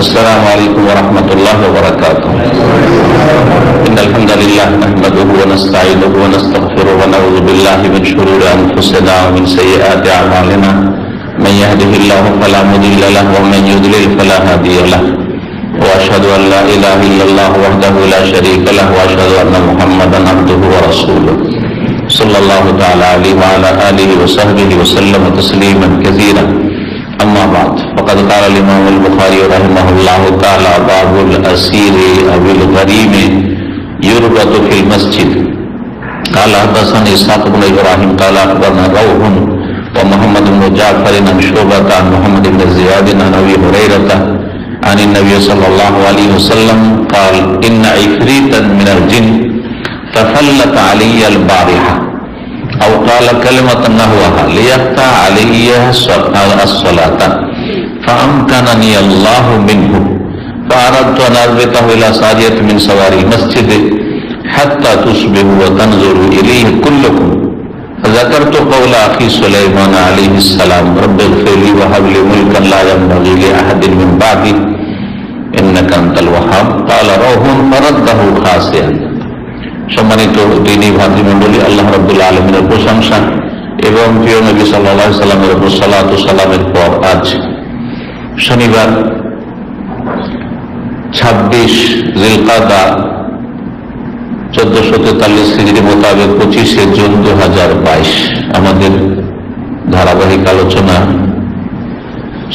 السلام عليكم ورحمة الله وبركاته. إن الحمد لله نحمده ونستعينه ونستغفره ونعوذ بالله من شرور أنفسنا ومن سيئات أعمالنا. من يهده الله فلا مضل له ومن يضلل فلا هادي له. وأشهد أن لا إله إلا الله وحده لا شريك له وأشهد أن محمدا عبده ورسوله صلى الله تعالى عليه وعلى آله وصحبه وسلم تسليما كثيرا. أما بعد فقد قال الإمام البخاري رحمه الله تعالى: باب الأسير أو الغريم يربط في المسجد. قال حدثنا إسحاق بن إبراهيم قال أخبرنا روح ومحمد بن جعفر عن شعبة عن محمد بن زياد عن أبي هريرة عن النبي صلى الله عليه وسلم قال: إن عفريتا من الجن تفلت علي البارحة أو قال كلمة نحوها ليقطع علي الصلاة فأمكنني الله منه فأردت أن أربطه إلى سارية من سواري المسجد حتى تصبحوا وتنظروا إليه كلكم. فذكرت قول أخي سليمان عليه السلام: رب اغفر لي وهب لي ملكا لا ينبغي لأحد من بعدي إنك أنت الوهاب. قال روح فرده خاسئا. সম্মানিত দ্বীনী ভাতৃমণ্ডলী, আল্লাহ রাব্বুল আলামিনের প্রশংসা এবং প্রিয় নবী সাল্লাল্লাহু আলাইহি সাল্লামের উপর সালাত ও সালামের পর আজ শনিবার 26 জিলকাদা 1443 হিজরি মোতাবেক 25 জুন 2022 আমাদের ধারাবাহিক আলোচনা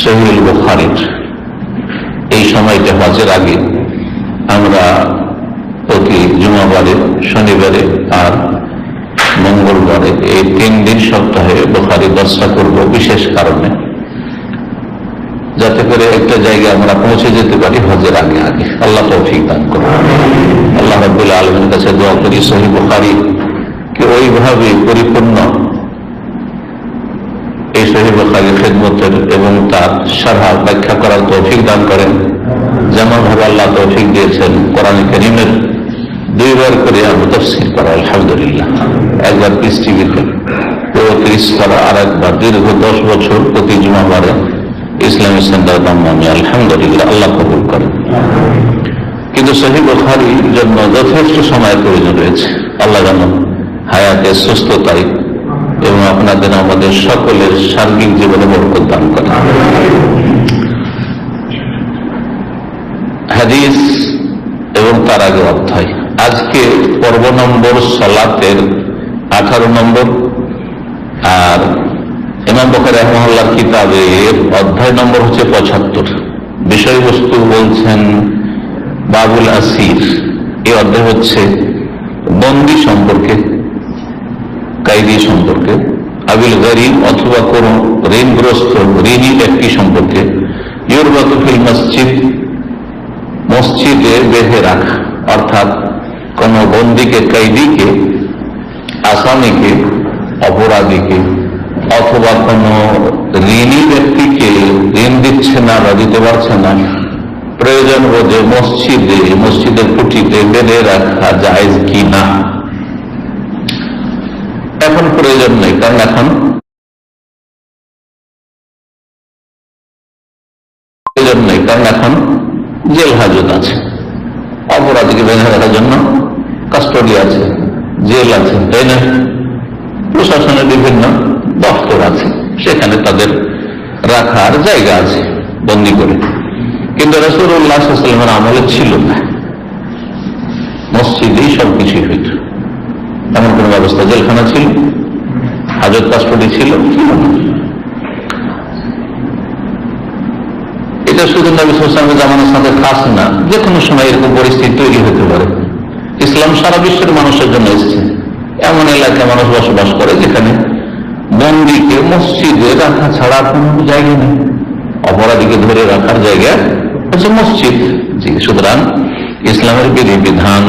সহিহুল বুখারীর এই সময়টা হজের আগে আমরা প্রতি জুমাবারে, শনিবারে আর মঙ্গলবারে এই 3 দিন সপ্তাহে বুখারী দর্শা করব, বিশেষ কারণে যাতে করে একটা জায়গায় আমরা পৌঁছে যেতে পারি হজের আগে আগে। আল্লাহ তৌফিক দান করুন। আল্লাহ রাব্বুল আলামিনের কাছে দোয়া করি সহিহ বুখারীকে ওইভাবে পরিপূর্ণ এই সহিহ বুখারীর খেদমতের এবং তার শারহ ব্যাখ্যা করার তৌফিক দান করেন, যেমন ভাবে আল্লাহ তৌফিক দিয়েছেন কোরআন কারীমের 2 বার করে আমরা তাফসীর করা, আলহামদুলিল্লাহ। একবার পিস টিভিতে 33 করা, আর একবার দীর্ঘ 10 বছর প্রতি জুমাবারে ইসলামী সেন্টার দাম্মামে, আলহামদুলিল্লাহ, আল্লাহ কবুল করেন। কিন্তু সহিহ বুখারীর জন্য যথেষ্ট সময়ের প্রয়োজন রয়েছে। আল্লাহ যেন হায়াতে, সুস্থতায় এবং আপনাদের আমাদের সকলের সার্বিক জীবনে বরকত দান করেন। হাদিস এবং তার আগে অধ্যায়। আজকে পর্ব নম্বর সালাতের 18 নম্বর, আর ইমাম বুখারী রাহিমাহুল্লাহর কিতাবের অধ্যায় নম্বর হচ্ছে 75। বিষয়বস্তু বলছেন বাবুল আসির। এই অধ্যায় হচ্ছে বন্দী সম্পর্কে, কায়দি সম্পর্কে, আবিল গরিব অথবা কোন ঋণগ্রস্ত ঋণী ব্যক্তি সম্পর্কে, ইউরবাতু ফিল মসজিদ, মসজিদে বেঁধে রাখা, অর্থাৎ কোন বন্দীকে, কয়েদিকে, আসামিকে, অপরাধীকে অথবা কোন ঋণী ব্যক্তিকে ঋণ দিচ্ছে না বা দিতে পারছে না, প্রয়োজন বোধে মসজিদের খুঁটিতে বেঁধে রাখা জায়েজ কি না। এখন প্রয়োজন নেই, কারণ এখন জেল হাজত আছে। অপরাধীকে বেঁধে রাখার জন্য কাস্টডি আছে, জেল আছে, তাই না? প্রশাসনের বিভিন্ন দপ্তর আছে, সেখানে তাদের রাখার জায়গা আছে বন্দী করে। কিন্তু রাসূলুল্লাহ সাল্লাল্লাহু আলাইহি ওয়াসাল্লামের আমলে ছিল না, মসজিদেই সবকিছুই হইত। এমন কোন ব্যবস্থা, জেলখানা ছিল, হাজত কাস্টডি ছিল না। এটা শুধু নবী সাল্লাল্লাহু আলাইহি ওয়াসাল্লামের জামানার সাথে খাস না, যে কোনো সময় এরকম পরিস্থিতি তৈরি হতে পারে। ইসলাম সারা বিশ্বের মানুষের জন্য এসেছে। এমন এলাকায় মানুষ বসবাস করে যেখানে বন্দীকে মসজিদে রাখা ছাড়া কোন জায়গা নেই। অপরাধীকে ধরে রাখার জায়গা হচ্ছে মসজিদ। সুতরাং ইসলামের বিধিবিধান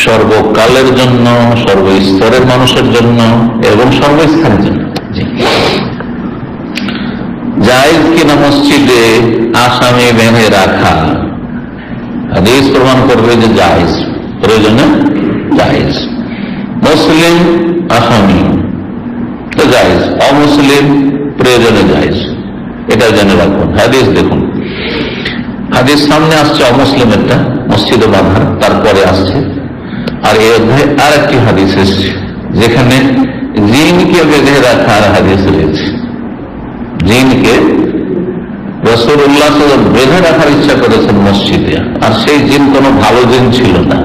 সর্বকালের জন্য, সর্বস্তরের মানুষের জন্য এবং সর্বস্থানের জন্য। জায়েজ কিনা মসজিদে আসামি বেঁধে রাখা? হাদিস প্রমাণ করবে যে জায়েজ, প্রয়োজনে জায়েজ। মুসলিম আসামি তো জায়েজ, অমুসলিম প্রয়োজনে জায়েজ, এটা জেনে রাখুন। হাদিস দেখুন, হাদিস সামনে আসছে অমুসলিমেরটা, মসজিদে বাঁধার, তারপরে আসছে। আর এই অধ্যায়ে আর একটি হাদিস এসছে যেখানে জিনকে বেঁধে রাখার হাদিস রয়েছে। জিনকে রাসূলুল্লাহ সাল্লাল্লাহু আলাইহি ওয়াসাল্লাম বেঁধে রাখার ইচ্ছা করেছেন মসজিদে। আর সেই জিন কোনো ভালো জিন ছিল না,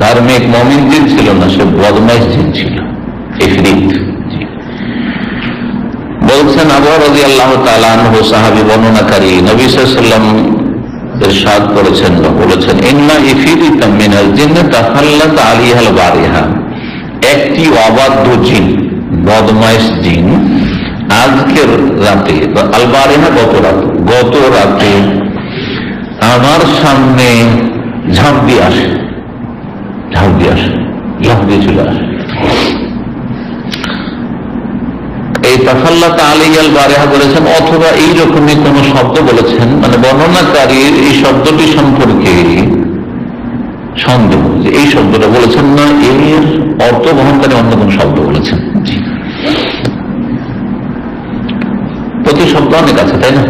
ধার্মিক মুমিন জিন ছিল না, সে বদমাইশ জিন ছিল, ইফরিত। বলছেন আবু রাদিয়াল্লাহু তাআলা আনহু, সাহাবী বর্ণনাকারী, নবী সাল্লাল্লাহু আলাইহি ওয়াসাল্লাম ইরশাদ করেছেন বা বলেছেন, ইন্না ইফরিতাম মিনাল জিন্নি তাখাল্লাত আলাইহাল বারিহা, একটি অবাধ্য জিন, বদমাইশ জিন আজকের রাতে, আল বারিহা গত রাতে আমার সামনে ঝাঁপ দিয়ে আসে, ঝাঁপ দিয়ে চলে আসে। এই তাখাল্লাত আলাইহাল বারিহা বলেছেন, অথবা এইরকমই কোন শব্দ বলেছেন, মানে বর্ণনাকারীর এই শব্দটি সম্পর্কে সন্দেহ যে এই শব্দটা বলেছেন না, এর অর্থ বহনকারী অন্য কোন শব্দ বলেছেন। প্রতি শব্দ অনেক আছে, তাই না?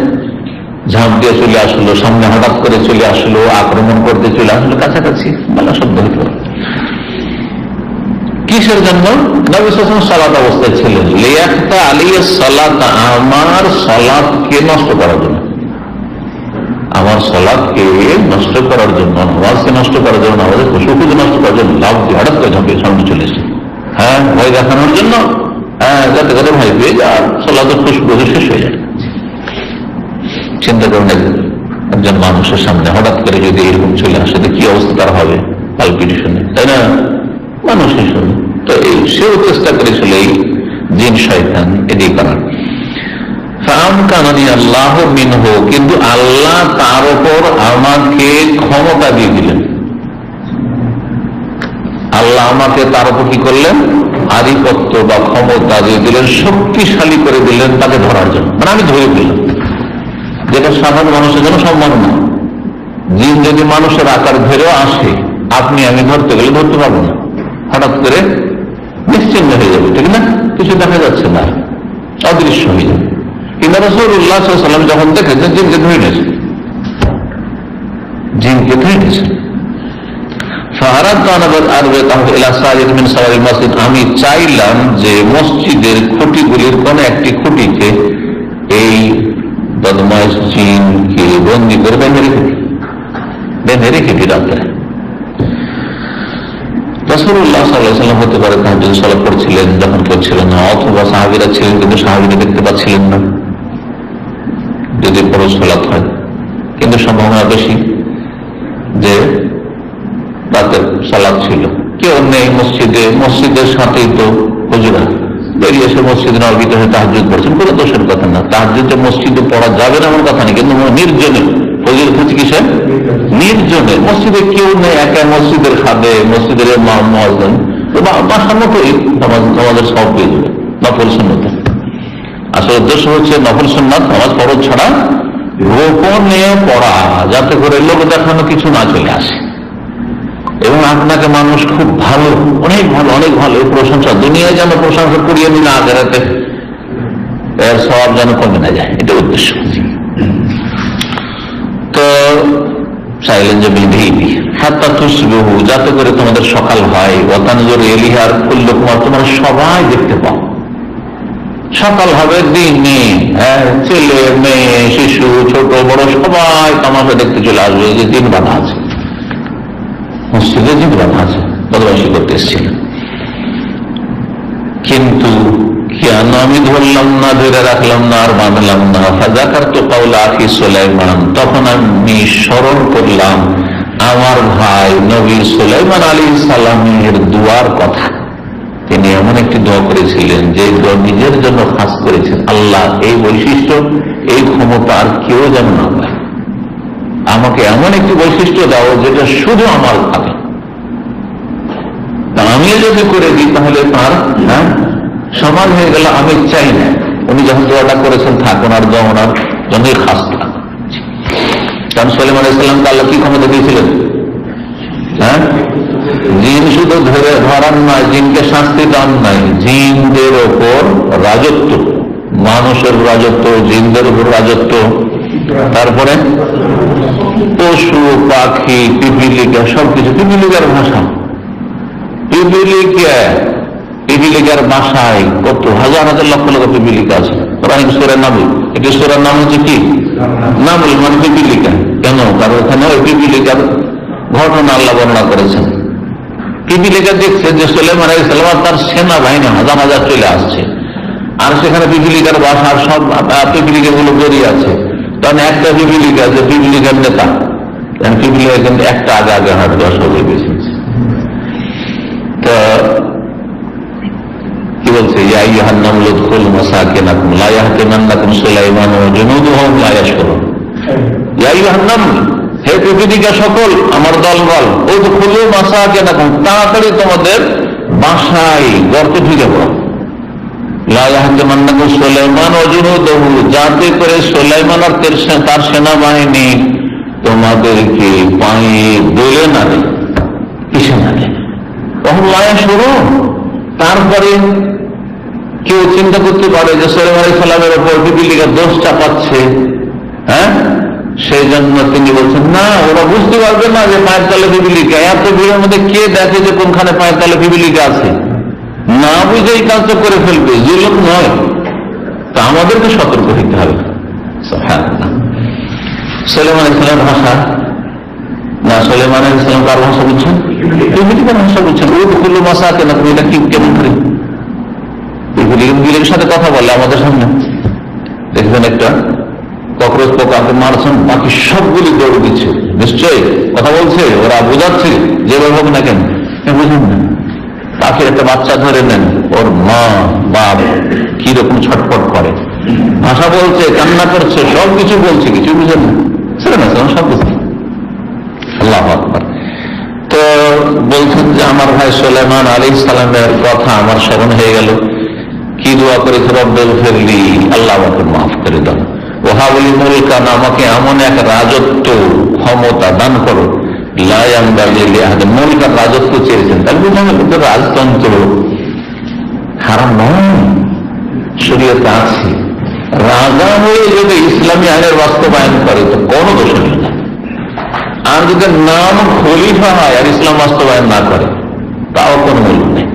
ঝাঁপ দিয়ে চলে আসলো, সামনে হঠাৎ করে চলে আসলো, আক্রমণ করতে চলে আসলো, কাছাকাছি মেলা শব্দ হইতে পারে। কিসের জন্য? নবী সাল্লাল্লাহু আলাইহি ওয়াসাল্লাম সালাত অবস্থায় ছিলেন, লিয়াখতা আলাইহিস সালাত, আমার সালাতকে নষ্ট করার জন্য, আমার সালাতকে নষ্ট করার জন্য, নামাজকে নষ্ট করার জন্য, আমাদের খুশুকে নষ্ট করার জন্য লাভ দিয়ে হঠাৎ করে ঝাঁপিয়ে সামনে চলে এসে, হ্যাঁ, ভয় দেখানোর জন্য, হ্যাঁ, যাতে করে ভয় পেয়ে যায় আর সালাতের খুশবু শেষ হয়ে যায়। চিন্তা করুন, একজন মানুষের সামনে হঠাৎ করে যদি এরকম চলে আসে তো কি অবস্থা তার হবে, পালপিটেশনে, তাই না? মানুষ হিসেবে তো সেও চেষ্টা করেছিল এই জিন শয়তান এদিকে করার। আল্লাহ মিনহু, কিন্তু আল্লাহ তার উপর আমাকে ক্ষমতা দিয়ে দিলেন। আল্লাহ আমাকে তার উপর কি করলেন? আধিপত্য বা ক্ষমতা দিয়ে দিলেন, শক্তিশালী করে দিলেন তাকে ধরার জন্য। মানে আমি ধরে দিলাম, যেটা সাধারণ মানুষের জন্য সম্ভব না। জিন যদি মানুষের আকার ধরেও আসে, আপনি আমি ধরতে গেলে ধরতে পারবো না, হঠাৎ করে নিশ্চিন্ন হয়ে যাবে, ঠিক না? কিছু দেখা যাচ্ছে না, অদৃশ্য হয়ে যাবে। কিন্তু রাসূলুল্লাহ সাল্লাল্লাহু আলাইহি ওয়াসাল্লাম যখন দেখেছেন জিনকে ধরে নিয়েছেন, জিনকে ধরে নিয়েছেন, আমি চাইলাম যে মসজিদের খুঁটিগুলির কোন একটি খুঁটিকে এই বদমাইশ জিনকে বন্দী করে বেঁধে রেখে দিই রাত্রে। রাসূলুল্লাহ সাল্লাল্লাহু আলাইহি ওয়াসাল্লাম হতে পারে তাহাজ্জুদ সালাত পড়ছিলেন, যখন করছিলেন না, অথবা সাহাবীরা ছিলেন কিন্তু সাহাবীরা দেখতে পাচ্ছিলেন না যদি ফরজ সালাত হয়। কিন্তু সম্ভাবনা বেশি যে রাতের সালাত ছিল, কেউ নেই মসজিদে, মসজিদের সাথেই তো হুজুরা বেরিয়ে এসে মসজিদে নববীতে হয়ে তাহাজ্জুদ পড়ছেন, কোনো দোষের কথা না। তাহাজ্জুদে মসজিদে পড়া যাবে না এমন কথা নেই, কিন্তু নির্জনে ফজর হচ্ছে কিসে? নির্জনে, মসজিদে কেউ নেই, একা মসজিদের খাদে, মসজিদের মুয়াজ্জিন, বাসার মতোই নামাজের সব পেয়ে যাবে, নফল সুন্নাত। আসলে উদ্দেশ্য হচ্ছে নফল সুন্নাত নামাজ ফরজ ছাড়া গোপনে পড়া, যাতে করে লোক দেখানো কিছু না চলে আসে এবং আপনাকে মানুষ খুব ভালো, অনেক ভালো, অনেক ভালো এই প্রশংসা, দুনিয়ায় যেন প্রশংসা করিয়ে নিন, আখিরাতে এর সওয়াব যেন কমে না যায়, এটা উদ্দেশ্য। তো চাইলেন যে বিধিহি হাত্তা তুসবিহু, যাতে করে তোমাদের সকাল হয়, ওয়াতানজুর ইলাইহার কুল্লুকুম, তোমরা সবাই দেখতে পাও। সকাল হবে দিনে, ছেলে মেয়ে শিশু ছোট বড় সবাই তামাশা দেখতে চলে আসবে যে দিন বাঁধা আছে, মসজিদে দিন বাঁধা আছে, বদমাইশি করতে এসেছিলেন। কিন্তু কেন আমি ধরলাম না, ধরে রাখলাম না, আর বাঁধলাম না? ফাযাকারতু কাওলা আখি সুলাইমান, তখন আমি স্মরণ করলাম আমার ভাই নবী সুলাইমান আলাইহিস সালামের দুয়ার কথা। তিনি এমন একটি দোয়া করেছিলেন যে দোয়া নিজের জন্য খাস করেছেন, আল্লাহ এই বৈশিষ্ট্য, এই ক্ষমতা আর কেউ যেন না পায়, আমাকে এমন একটি বৈশিষ্ট্য দাও যেটা শুধু আমার থাকে, আমি যদি করে দিই তাহলে তার সমান হয়ে গেল, আমি চাই না। উনি যখন দোয়াটা করেছেন থাক, ওনার দোয়া ওনার জন্যই খাস থাক। কারণ সুলাইমান আলাইহিস সালামকে আল্লাহ কি ক্ষমতা দিয়েছিলেন? জিন শুধু ধরার নয়, জিনকে শাস্তি দান নাই, জিনদের ওপর রাজত্ব, মানুষের রাজত্ব, জিনদের উপর রাজত্ব, তারপরে পশু পাখি পিপিলিকা সবকিছু পিপিলিকার ভাষা, পিপিলিকার ভাষায় কত হাজার হাজার লক্ষ লক্ষ পিপিলিকা আছে। সূরা নামল, এটি সূরার নাম হচ্ছে কি নামল, মানে পিপিলিকা। কেন? কারণ ওখানে ওই পিপিলিকার ঘটনা আল্লাহ বর্ণনা করেছেন। পিপিলিকা দেখছে যে সুলাইমান আলাইহিস সালাম তার সেনাবাহিনী হাজার হাজার চলে আসছে, আর সেখানে পিপিলিকার বাসার সব পিপিলিকা গুলো জড়িয়ে আছে। তখন একটা পিপিলিকা, যে পিপিলিকার নেতা, পিপিলিকা কিন্তু একটা আগে আগে হাঁটবে, অসুবিধা বেশি। তো কি বলছে? ইয়া আইয়ুহান নামলু উদখুলু মাসাকিনাকুম লা ইয়াহতিমান্নাকুম সুলাইমান ওয়া জুনুদুহু ওয়া হুম লা ইয়াশউরুন। ইয়া আইয়ুহান নামল, হে পিপিলিকা সকল, আমার দলবল, উদখুলু মাসাকিনাকুম, তাড়াতাড়ি তোমাদের বাসায় গর্তে ঢুকে পড়ো। লা ইয়াহতিমান্নাকুম সুলাইমান ওয়া জুনুদুহু, যাতে করে সুলাইমান আর তার সেনাবাহিনী তোমাদেরকে পায়ে দোলে না দেয়, পিছনে না দেয়। ওয়া হুম লা ইয়াশউরুন। তারপরে কেউ চিন্তা করতে পারে যে সুলাইমান আলাইহিস সালামের উপর পিপিলিকা দোষ চাপাচ্ছে, হ্যাঁ, সেই জন্য তিনি বলছেন না, ওরা বুঝতে পারবে না যে পায়ের তলে পিপিলিকা। এত ভিড়ের মধ্যে কে দেখে যে কোনখানে পায়ের তলে পিপিলিকা আছে? না বুঝে এই কাজটা করে ফেলবে, জুলুম নয়। তা আমাদেরকে সতর্ক হতে হবে। সুলাইমান আলাইহিস সালামের ভাষা না, সুলাইমান আলাইহিস সালাম কার ভাষা বুঝছেন? পিপিলিকার ভাষা বুঝছেন। উদখুলু মাসাকিনাকুম, এটা কি কেমন করে পিপিলিকার সাথে কথা বলে আমাদের সামনে? দেখবেন একটা ককরোচ পোকাকে মারছেন, বাকি সবগুলি দৌড় দিচ্ছে, নিশ্চয়ই কথা বলছে, ওরা বোঝাচ্ছে যেভাবে হোক না কেন, বুঝুন না। পাখির একটা বাচ্চা ধরে নেন, ওর মা বাপ কিরকম ছটফট করে, ভাষা বলছে, কান্না করছে, সবকিছু বলছে, কিছু বুঝেন না, সেটা না সব বুঝছে। আল্লাহু আকবার। তো বলছেন যে আমার ভাই সুলাইমান আলাইহিস সালামের কথা আমার স্মরণ হয়ে গেল, কি দোয়া করেছে? রব্বিল ফিরলি, আল্লাহ আমাকে মাফ করে দাও, ওয়াহাবলি মুলকান, আমাকে এমন এক রাজত্ব ক্ষমতা দান করো, লা ইয়ানবাগি লিআহাদিন, মুলকান রাজত্ব চেয়েছেন, তাহলে বুঝলাম কিন্তু রাজতন্ত্র হারাম নয়, শরীয়তে আছে। রাজা হয়ে যদি ইসলামী আইনের বাস্তবায়ন করে তো কোনো দোষ নেই না। আর যদি নাম খলিফা হয় আর ইসলাম বাস্তবায়ন না করে তাও কোনো মূল্য নেই।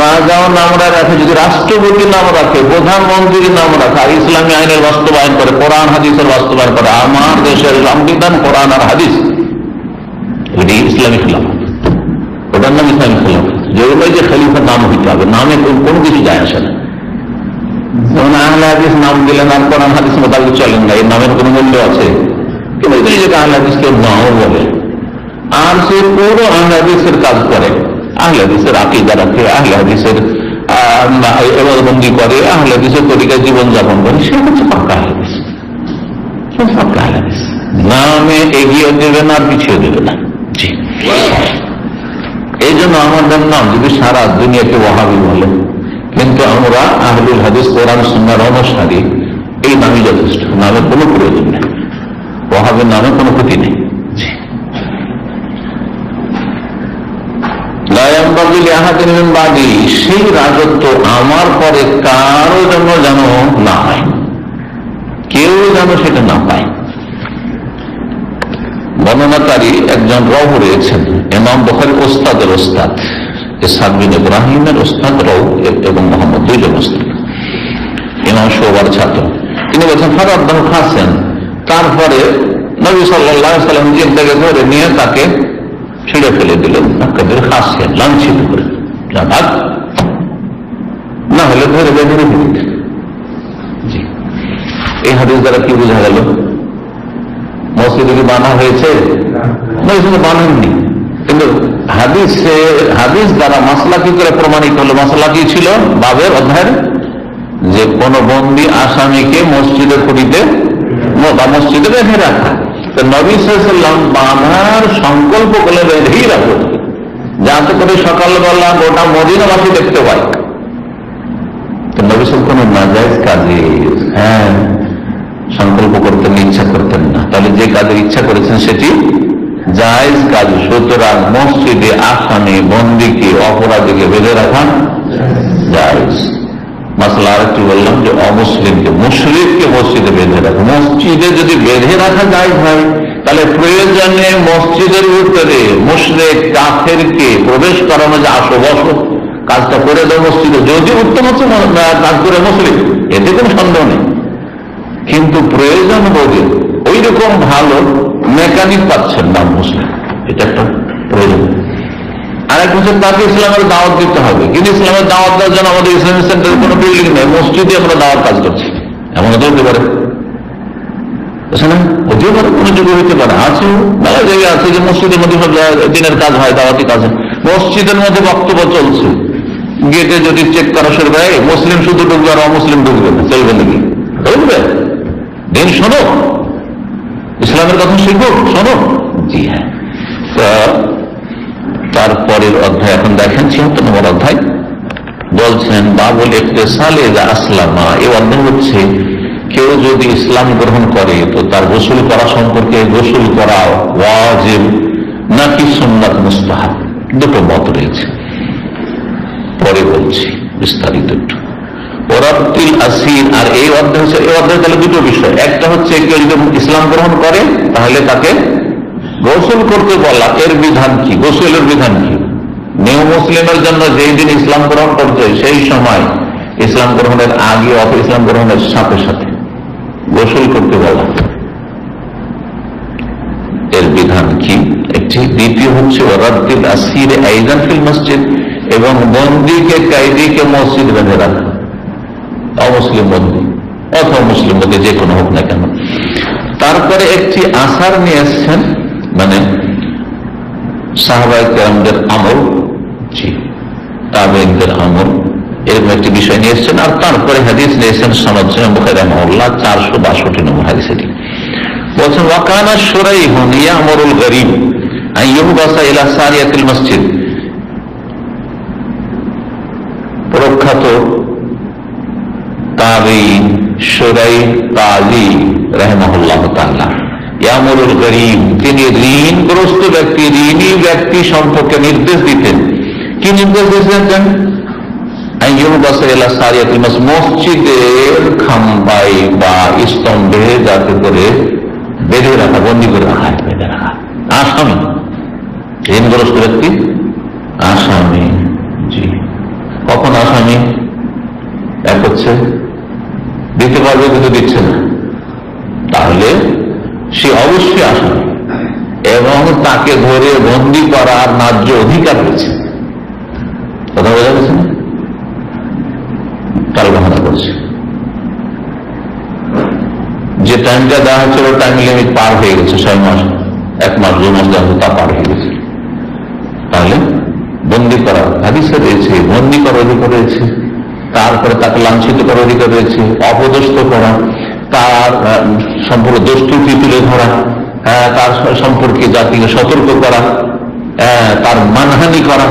রাজাও নাম রাখে, যদি রাষ্ট্রপতি নাম রাখে, প্রধানমন্ত্রীর নাম রাখে, আর ইসলামী আইনের বাস্তবায়ন করে, কোরআন হাদিসের বাস্তবায়ন করে, আমার দেশের সংবিধান কোরআন আর হাদিস, এটি ইসলামী খিলাফত, ওটার নাম ইসলামী খিলাফত। যেগুলো যে খলিফার নাম হইতে হবে, নামে কোনো কিছু যায় আসে না। যেমন আহলে হাদিস নাম দিলেন আর কোরআন হাদিস মোতাবেক চলেন না, এই নামের কোনো মূল্য আছে? কিন্তু যেটা আহলে হাদিস কেউ নাও বলে, আর সে পুরো আহলে হাদিসের কাজ করে, আহলে হাদিসের আকীদা রাখে, আহলে হাদিসের ইবাদতবন্দি করে, আহলে হাদিসের তরিকায় জীবনযাপন করে, সে হচ্ছে পাক্কা আহলে হাদিস। পাক্কা আহলে হাদিস নামে এগিয়ে দেবে না, পিছিয়ে দেবে না। জি, এই জন্য আমাদের নাম যদি সারা দুনিয়াকে ওয়াহাবি বলে, কিন্তু আমরা আহলুল হাদিস কোরআন সুন্নাহর অনুসারী, এই নামই যথেষ্ট, নামের কোনো প্রয়োজন নেই, ওয়াহাবের নামে কোনো ক্ষতি নেই। সেই রাজত্ব আমার পরে কারো জন্য যেন না হয়, কেউ যেন সেটা না পায়। বর্ণনাকারী একজন রাও রয়েছেন, ইমাম বুখারীর ওস্তাদের ওস্তাদ, ইসহাক বিন ইব্রাহিমের ওস্তাদ রাও এবং মোহাম্মদ, দুইজন ওস্তাদ, ইমাম শুআবার ছাত্র। তিনি বলছেন ফারাদ্দাহু খাসিয়ান, তারপরে নবী সাল্লাল্লাহু আলাইহি ওয়াসাল্লাম জিহ্বাকে ধরে নিয়ে তাকে ছিঁড়ে ফেলে দিলেন, খাসিয়ান, লাঞ্ছিত করে, ভাগ না হলে ধরে বেঁধে রেখে দিতেন। জি, এই হাদিস দ্বারা কি বোঝা গেল? মসজিদে কি বানা হয়েছে? মসজিদে বানাননি, কিন্তু হাদিস দ্বারা মাসলা কি করে প্রমাণিত হলো? মাসলা কি ছিল বাবের অধ্যায়ের? যে কোন বন্দী আসামিকে মসজিদে খুঁটিতে বা মসজিদে বেঁধে রাখা। তো নবী সাল্লাল্লাহু আলাইহি ওয়াসাল্লাম বাঁধার সংকল্প করে বেঁধেই রাখো, যাতে করে সকালবেলা গোটা মদিনাবাসী দেখতে পায়। তো নবী সাল্লাল্লাহু আলাইহি ওয়াসাল্লাম কোন নাজায়েজ কাজে সংকল্প করতেন, ইচ্ছা করতেন না, তাহলে যে কাজের ইচ্ছা করেছেন সেটি জায়েজ কাজ। সুতরাং মসজিদে আসামি, বন্দীকে, অপরাধীকে বেঁধে রাখা জায়েজ। মাসলা আরেকটি বললাম যে অমুসলিমকে, মুশরিককে মসজিদে বেঁধে রাখা। মসজিদে যদি বেঁধে রাখা যায় ভাই, তাহলে প্রয়োজনে মসজিদের ভিতরে মুশরিক কাফেরকে প্রবেশ করানো, যে আসো বসো কাজটা করে দেয় মসজিদে, যদি উত্তম হচ্ছে কাজ করে মুসলিম, এতে কোনো সন্দেহ নেই। কিন্তু প্রয়োজন বোধে ওই রকম ভালো মেকানিক পাচ্ছেন না মুসলিম, এটা একটা প্রয়োজন। আরেক হচ্ছে তাকে ইসলামের দাওয়াত দিতে হবে, কিন্তু ইসলামের দাওয়াত দেওয়ার জন্য আমাদের ইসলামিক সেন্টারের কোনো বিল্ডিং নেই, মসজিদে আমরা দাওয়াত কাজ করছি, এমন তো হতে পারে, হতেও পারে, কোনো যুগ হইতে পারে। আছে মেলা জায়গায় আছে যে মসজিদের মধ্যে সব দিনের কাজ হয়, দাওয়াতি কাজ হয়, মসজিদের মধ্যে বক্তব্য চলছে, গেটে যদি চেক করা শুরু করে মুসলিম শুধু ঢুকবে আর অমুসলিম ঢুকবে না, চলবে নাকি? চলবে। দিন শোনো, ইসলামের কথা শিখো, শোনো। জি হ্যাঁ। তারপরের অধ্যায় এখন দেখেন ৭৬ নম্বর অধ্যায়, বলছেন বাবুল ইকতিসালে ইযা আসলামা। এই অধ্যায় হচ্ছে কেউ যদি ইসলাম গ্রহণ করে তো তার গোসল করা সম্পর্কে, গোসল করা ওয়াজিব নাকি সুন্নাত মুস্তাহাব, দুটো মত রয়েছে, পরে বলছি বিস্তারিত একটু। ওরাবতিল আসির, আর এই অধ্যায় তাহলে দুটো বিষয়, একটা হচ্ছে কেউ যদি ইসলাম গ্রহণ করে তাহলে তাকে গোসল করতে বলা, এর বিধান কি, গোসলের বিধান কি? নিউ মুসলিমের জন্য যেই দিন ইসলাম গ্রহণ করছে সেই সময় ইসলাম গ্রহণের আগে অথবা ইসলাম গ্রহণের সাথে সাথে গোসল করতে বলা, এর বিধান কি একটি। দ্বিতীয় হচ্ছে ওরাবতিল আসির আইযান ফিল মসজিদ, এবং বন্দীকে, কায়দিকে মসজিদ বেঁধে রাখা, অমুসলিম বন্দী অথবা মুসলিম বন্দী যে কোনো হোক না কেন। তারপরে একটি আসার নিয়ে এসছেন, মানে সাহাবায়ে কেরামদের আমল, জি তাবেঈনদের আমল, এরকম একটি বিষয় নিয়ে এসছেন। আর তারপরে হাদিস নিয়েছেন সনদ বুখারী রাহিমাহুল্লাহ 462 নম্বর হাদিস। এটি বলছেন ওয়াকানা শুরাইহুন ইয়ামুরুল গরীব আন ইউহবাসা ইলা সারিয়াতিল মসজিদ। প্রখ্যাত তাবেঈ শুরাইহ কাযী রাহিমাহুল্লাহ তাআলা ইয়ামুরুল গরীব, তিনি ঋণগ্রস্ত ব্যক্তি, ঋণী ব্যক্তি সম্পর্কে নির্দেশ দিতেন। কি নির্দেশ দিতেন? মসজিদের খাম্বাই বা স্তম্ভে যাতে করে বেঁধে রাখা, বন্দী করে রাখা, বেঁধে রাখা। আসামি, ঋণগ্রস্ত ব্যক্তি আসামি, জি কখন আসামি? এক হচ্ছে দিতে পারবে কিন্তু দিচ্ছে না, তাহলে সে অবশ্যই আসামি এবং তাকে ধরে বন্দী করার ন্যায্য অধিকার রয়েছে। কথা বোঝা গেছে না? কাল বাহানা করছে, যে টাইমটা দেওয়া হচ্ছিল টাইম লিমিট পার হয়ে গেছে, 6 মাস 1 মাস 2 মাস দেওয়া তা পার হয়ে গেছে, তাহলে বন্দী করা হাদিসে রয়েছে, বন্দী করার অধিকার রয়েছে। তারপরে তাকে লাঞ্ছিত করার অধিকার রয়েছে, অপদস্থ করা, তার সম্পর্কে দোষ ত্রুটি তুলে ধরা, তার সম্পর্কে জাতিকে সতর্ক করা, তার মানহানি করা।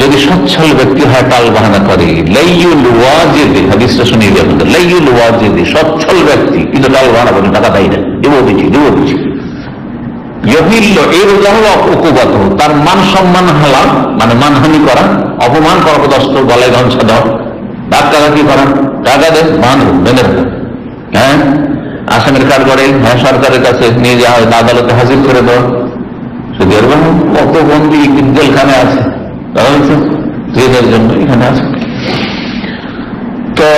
যদি সচ্ছল ব্যক্তি হয় টাল বাহানা করে, লাইয়ুল ওয়াজিদি, হাদিসটা শুনিয়ে দেন, লাইয়ুল ওয়াজিদি সচ্ছল ব্যক্তি কিন্তু টাল বাহানা করে, টাকা দেয় না, দেবো দিচ্ছি তার মান সম্মান হালাল, মানে মানহানি করা, অপমান করা, পদস্থ গলায় গামছা দাও, ডাক্তারাতি করা, টাকা দেন, বেঁধে রাখা, হ্যাঁ আসামের কাঠ করে, হ্যাঁ সরকারের কাছে নিয়ে যাওয়া হয়, আদালতে হাজির করে দেওয়া। শুধু এরকম কত বন্দী জেলখানে আছে জেলের জন্য এখানে আছে, তো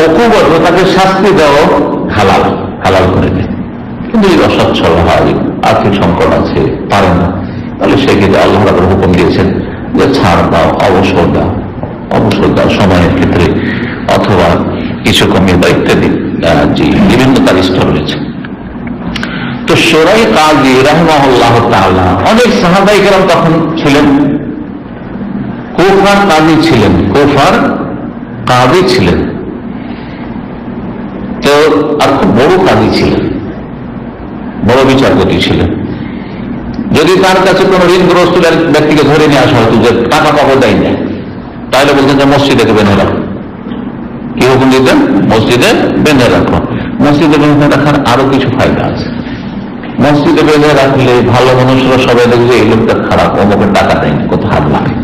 অকুবত তাকে শাস্তি দেওয়া হালাল, হালাল করে দেয়। কিন্তু যদি অসচ্ছল হয়, আর্থিক সংকট আছে, পারে না, তাহলে সেক্ষেত্রে আল্লাহ রাব্বুল হুকুম দিয়েছেন যে ছাড় দাও, অবসর দাও, অবসর দাও সময়ের ক্ষেত্রে, অথবা কিছু কমিয়ে দাও ইত্যাদি, জি বিভিন্ন তার স্তর রয়েছে। তো শুরাইহ কাযী রাহিমাহুল্লাহ তাআলা, অনেক সাহাবায়ে কেরাম তখন ছিলেন, কুফার কাযী ছিলেন, কুফার কাযী ছিলেন, তো আর খুব বড় কাযী ছিলেন, বড় বিচারপতি ছিলেন। যদি তার কাছে কোন ঋণগ্রস্ত ব্যক্তিকে ধরে নিয়ে আসা হতো যে টাকা পাবো দেয় না, তাহলে বলতেন যে মসজিদে বেঁধে রাখো। কি হুকুম দিতেন? মসজিদে বেঁধে রাখো। মসজিদে বেঁধে রাখার আরো কিছু ফায়দা আছে। মসজিদে বেঁধে রাখলে ভালো মানুষরা সবাই দেখবে এই লোকটা খারাপ, অমুকের টাকা দেয়নি, কত হাত লাগে,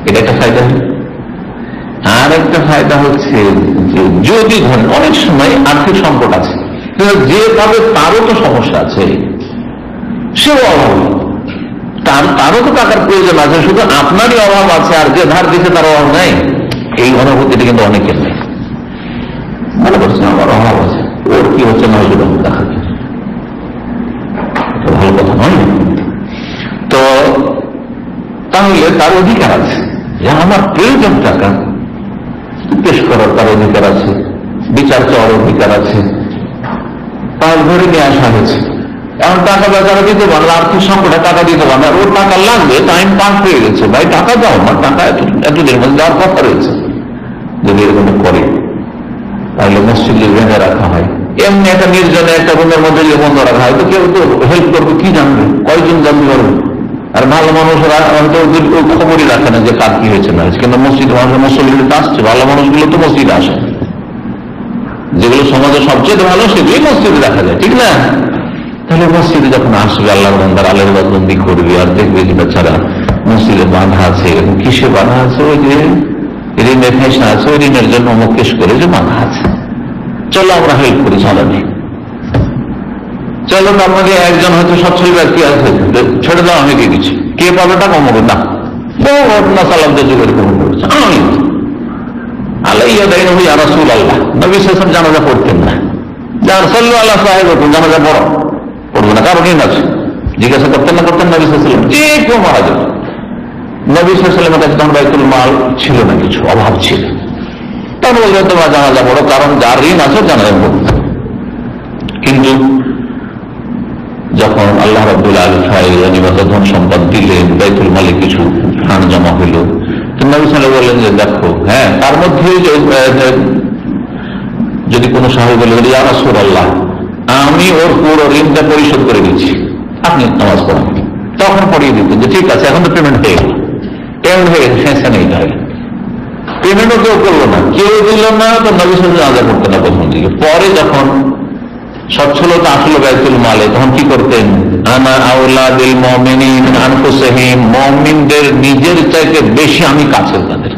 এটা একটা ফায়দা। আরেকটা ফায়দা হচ্ছে যে যদি ধরেন অনেক সময় আর্থিক সংকট আছে, যে পাবে তারও তো সমস্যা আছে, সেও অভাব, তারও তো টাকার প্রয়োজন আছে, শুধু আপনারই অভাব আছে আর যে ধার দিচ্ছে তার অভাব নাই। এই অনুভূতিটা কিন্তু অনেকের নেই। মনে করছেন আমার অভাব আছে, ওর কি হচ্ছে না হচ্ছে দেখা যায়, ভালো কথা নয়। তো তাহলে তার অধিকার আছে যে আমার প্রয়োজন টাকা পেশ করার তার অধিকার আছে, বিচার চাওয়ার অধিকার আছে। তার ধরে নিয়ে আসা হয়েছে, এখন টাকা বেচারা দিতে পারলো, আর্থিক সংকটে টাকা দিতে পারলো, ওর টাকা লাগবে, টাইম পাস হয়ে গেছে, ভাই টাকা দাও, আমার টাকা এতদিনের মধ্যে দেওয়ার কথা রয়েছে। যদি এরকম করে তাহলে মসজিদে বেঁধে রাখা হয়, এমনি একটা নির্জনে একটা রুমের মধ্যে যে বন্ধ রাখা হয়, তো কেউ তো হেল্প করবে, কি জানবে, কয়জন জানতে পারবে? আর ভালো মানুষরা খবরই রাখে না যে কার কি হয়েছে না হয়েছে, কিন্তু মসজিদে মানুষ মুসল্লিতে আসছে, ভালো মানুষগুলো তো মসজিদে আসে, যেগুলো সমাজে সবচেয়ে ভালো সেগুলোই মসজিদে দেখা যায়, ঠিক না? তাহলে মসজিদে যখন আসবে আল্লাহর বান্দা আল্লাহর ইবাদতবন্দি করবে, আর দেখবে যে বেচারা মসজিদে বাঁধা আছে, এবং কিসে বাঁধা আছে, ওই যে ঋণের ফেসা আছে, ওই ঋণের জন্য মুকেশ করে যে বাঁধা আছে, চলো আমরা হেল্প করি, চলো নেই, চলো তার মধ্যে একজন হয়তো সচ্ছল ব্যক্তি আছে, ছেড়ে দাও আমি দিয়ে দিচ্ছি, কে পাবে টাকা আমাকে না, বহু ঘটনা সালামদের যুগের কমন করেছে। আমি আল্লাহ ইয়া রাসূল আল্লাহ, নবী সাল্লাল্লাহু আলাইহি ওয়াসাল্লাম জানাজা পড়তেন না, যার সাল্লাল্লাহু আলাইহি সাহেব জানাজা পড়ো, পড়বো না, কারণ ঋণ আছে, জিজ্ঞাসা করতেন না করতেন নবী সাল্লাল্লাহু আলাইহি ওয়াসাল্লাম, যে কেউ মারা যেত, নবী সাল্লাল্লাহু আলাইহি ওয়াসাল্লামের কাছে তখন বাইতুল মাল ছিল না, কিছু অভাব ছিল, তখন বলবে তোমার জানাজা পড়ো, কারণ যার ঋণ আছে জানাজা পড়ো। কিন্তু যখন আল্লাহ রাব্বুল আলামিন ধন সম্পদ দিলেন, বাইতুল মালে কিছু ফান্ড জমা হইল, তো নবী সাল্লাল্লাহু আলাইহি ওয়াসাল্লাম বললেন যে দেখো, হ্যাঁ তার মধ্যে যদি কোনো সাহাবী বলে ইয়া রাসূলুল্লাহ আমি ওর পুরো ঋণটা পরিশোধ করে দিচ্ছি, আপনি নামাজ পড়েন, তখন পড়িয়ে দিতেন যে ঠিক আছে, এখন তো পেমেন্ট হয়ে গেল, পেমেন্ট হয়ে গেছে, শেষে নেই, তাহলে পেমেন্টও কেউ করলো না, কেউ দিল না, তো নবী সাল্লাল্লাহু আলাইহি ওয়াসাল্লাম আদায় করতেন না প্রথম দিকে। পরে যখন সচ্ছলতা আসলো বাইতুল মালে, তখন কি করতেন, আনা আওলা বিল মুমিনিন মিন আনফুসিহিম, মুমিনদের নিজের চাইতে বেশি আমি কাছে তাদের,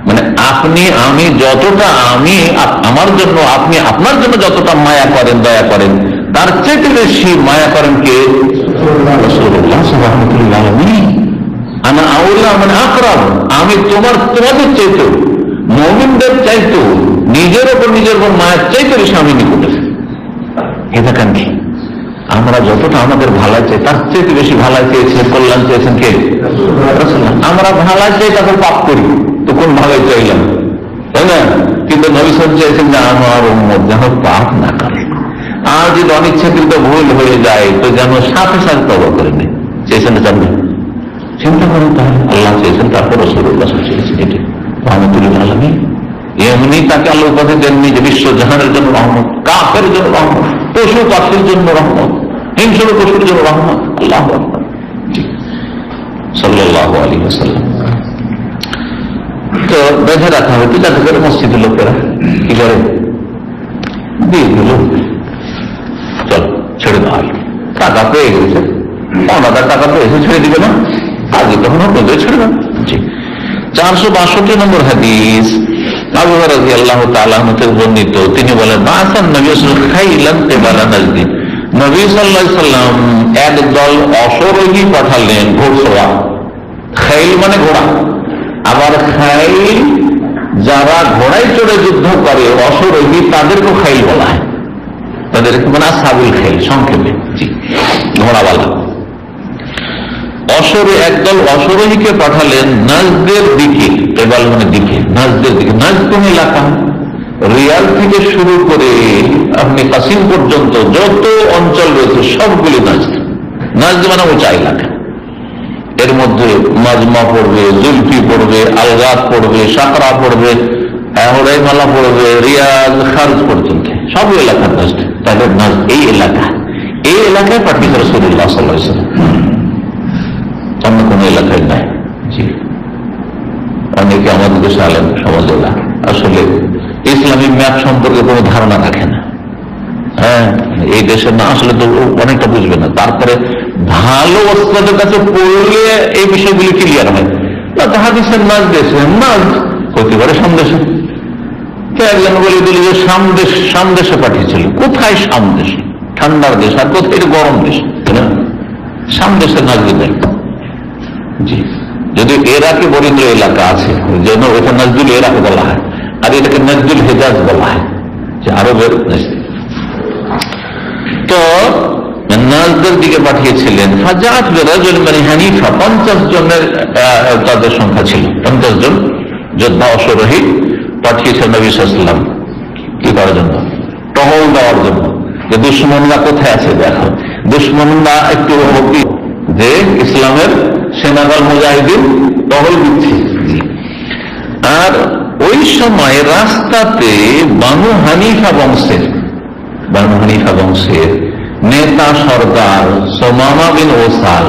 মানে আপনি আমি যতটা আমি আমার জন্য, আপনি আপনার জন্য যতটা মায়া করেন দয়া করেন, তার চাইতে বেশি মায়া করেন কে? রাসূলুল্লাহ সাল্লাল্লাহু আলাইহি ওয়াসাল্লাম। আনা আওলা মানে আকরাম, আমি তোমাদের চাইতে, মুমিনদের চাইতে, নিজের ওপর নিজের উপর মায়ের চাইতে বেশি আমি নিকটে। এটা কেন কি আমরা যতটা আমাদের ভালো চাই তার চেয়ে বেশি ভালো চেয়েছেন, কল্যাণ চেয়েছেন কে? রাসূলুল্লাহ। আমরা ভালো চাই তাকে পাপ করি, তো কোন ভালো চাইলাম, তাই না? কিন্তু নবী সাল্লাল্লাহু আলাইহি ওয়াসাল্লাম চেয়েছেন যে আমার উম্মত যেন পাপ না করে, আর যদি অনিচ্ছাকৃত ভুল হয়ে যায় তো যেন সাথে সাথে তওবা করে নেয়। চেয়েছেন না জানবেন, চিন্তা করেন, তাহলে আল্লাহ চেয়েছেন, তারপর রাসূলুল্লাহ চেয়েছেন, এটি রহমতুল আলামিন। এমনি তাকে আল্লাহ উপাধি দেননি যে বিশ্ব জাহানের জন্য রহমত, কাফের জন্য রহমত, পশু পাখির জন্য রহমত, হিংস্র পশুর জন্য রহমত। আল্লাহু আকবার, সাল্লাল্লাহু আলাইহি ওয়াসাল্লাম। তো বেঁধে রাখা হতো যাতে করে মসজিদের লোকেরা কি করে দিয়ে দিল, চল ছেড়ে দেওয়া হল, টাকা পেয়ে গেছে, অনাদার টাকা পেয়েছে, ছেড়ে দিবে না, আগে তখন আপনাদের ছেড়ে দেন। 462 নম্বর হাদিস, আবু হুরায়রা রাদিয়াল্লাহু তাআলা আনহু থেকে বর্ণিত, তিনি বলেন বাসান নবী সাল্লাল্লাহু আলাইহি ওয়াসাল্লাম খাইলান তিবালা নাজদি, নবী সাল্লাল্লাহু আলাইহি ওয়াসাল্লাম একদল অশ্বারোহী পাঠালেন, ঘোড়সওয়ার, খাইল মানে ঘোড়া, আবার খাইল যারা ঘোড়ায় চড়ে যুদ্ধ করে অশ্বারোহী তাদেরকেও খাইল বলা হয়, তাদেরকে মানে আসহাবুল খাইল সংক্ষেপে, ঘোড়াওয়ালা। একদল অশ্বারোহীকে পাঠালেন নাজদের দিকে, এবার মানে দিকে, নাজদের দিকে। নাজদ কোন এলাকা? রিয়াদ থেকে শুরু করে আপনি কাসিম পর্যন্ত যত অঞ্চল রয়েছে সবগুলি নাজদ। নাজদ মানে উঁচা এলাকা, এর মধ্যে মাজমা পড়বে, জুলফি পড়বে, আলগাত পড়বে, সাকরা পড়বে, হুরাইমালা পড়বে, রিয়াদ খারজ পর্যন্ত সব এলাকার নাজদ। তাহলে নাজদ এই এলাকা, এই এলাকায় পাঠিয়েছে রাসূলুল্লাহ সাল্লাল্লাহু আলাইহি ওয়াসাল্লাম, অন্য কোন এলাকায় নাই। জি, অনেকে আমাদের দেশে আলেম সমাজেরা আসলে ইসলামিক ম্যাপ সম্পর্কে কোনো ধারণা রাখে না। হ্যাঁ, এই দেশে না আসলে তো অনেকটা বুঝবে না, তারপরে ভালো ওস্তাদের কাছে পড়লে এই বিষয়গুলি ক্লিয়ার হয়। হাদিসের নাজ দেশে নাজ হতে পারে সামদেশে। একজন বলে দিল যে সামদেশে পাঠিয়েছিল। কোথায় সামদেশ? ঠান্ডার দেশ। আর কোথায় গরম দেশ? সামদেশে নাজদুল। জি, যদি এরাকে বরিন্দ্র এলাকা আছে, যেন ওটা নাজদুল এরাক বলা হয়, আর এটাকে নাজদুল হেজাজ বলা হয়, যে আরবের দেশ। তো নাজদের দিকে পাঠিয়েছিলেন। ফাজাত বিরাজুল মিন হানিফা, 50 জনের তাদের সংখ্যা ছিল। 50 জন যোদ্ধা অশ্বরোহী পাঠিয়েছেন নবী সাল্লাল্লাহু আলাইহি ওয়াসাল্লাম। কি করার জন্য? টহল দেওয়ার জন্য, যে দুশ্মনরা কোথায় আছে দেখো। দুশ্মনরা একটু যে ইসলামের সেনাদল মুজাহিদিন টহল দিচ্ছে। আর ওই সময় রাস্তাতে বানু হানিফা বংশের নেতা সর্দার সুমামা বিন ওসাল,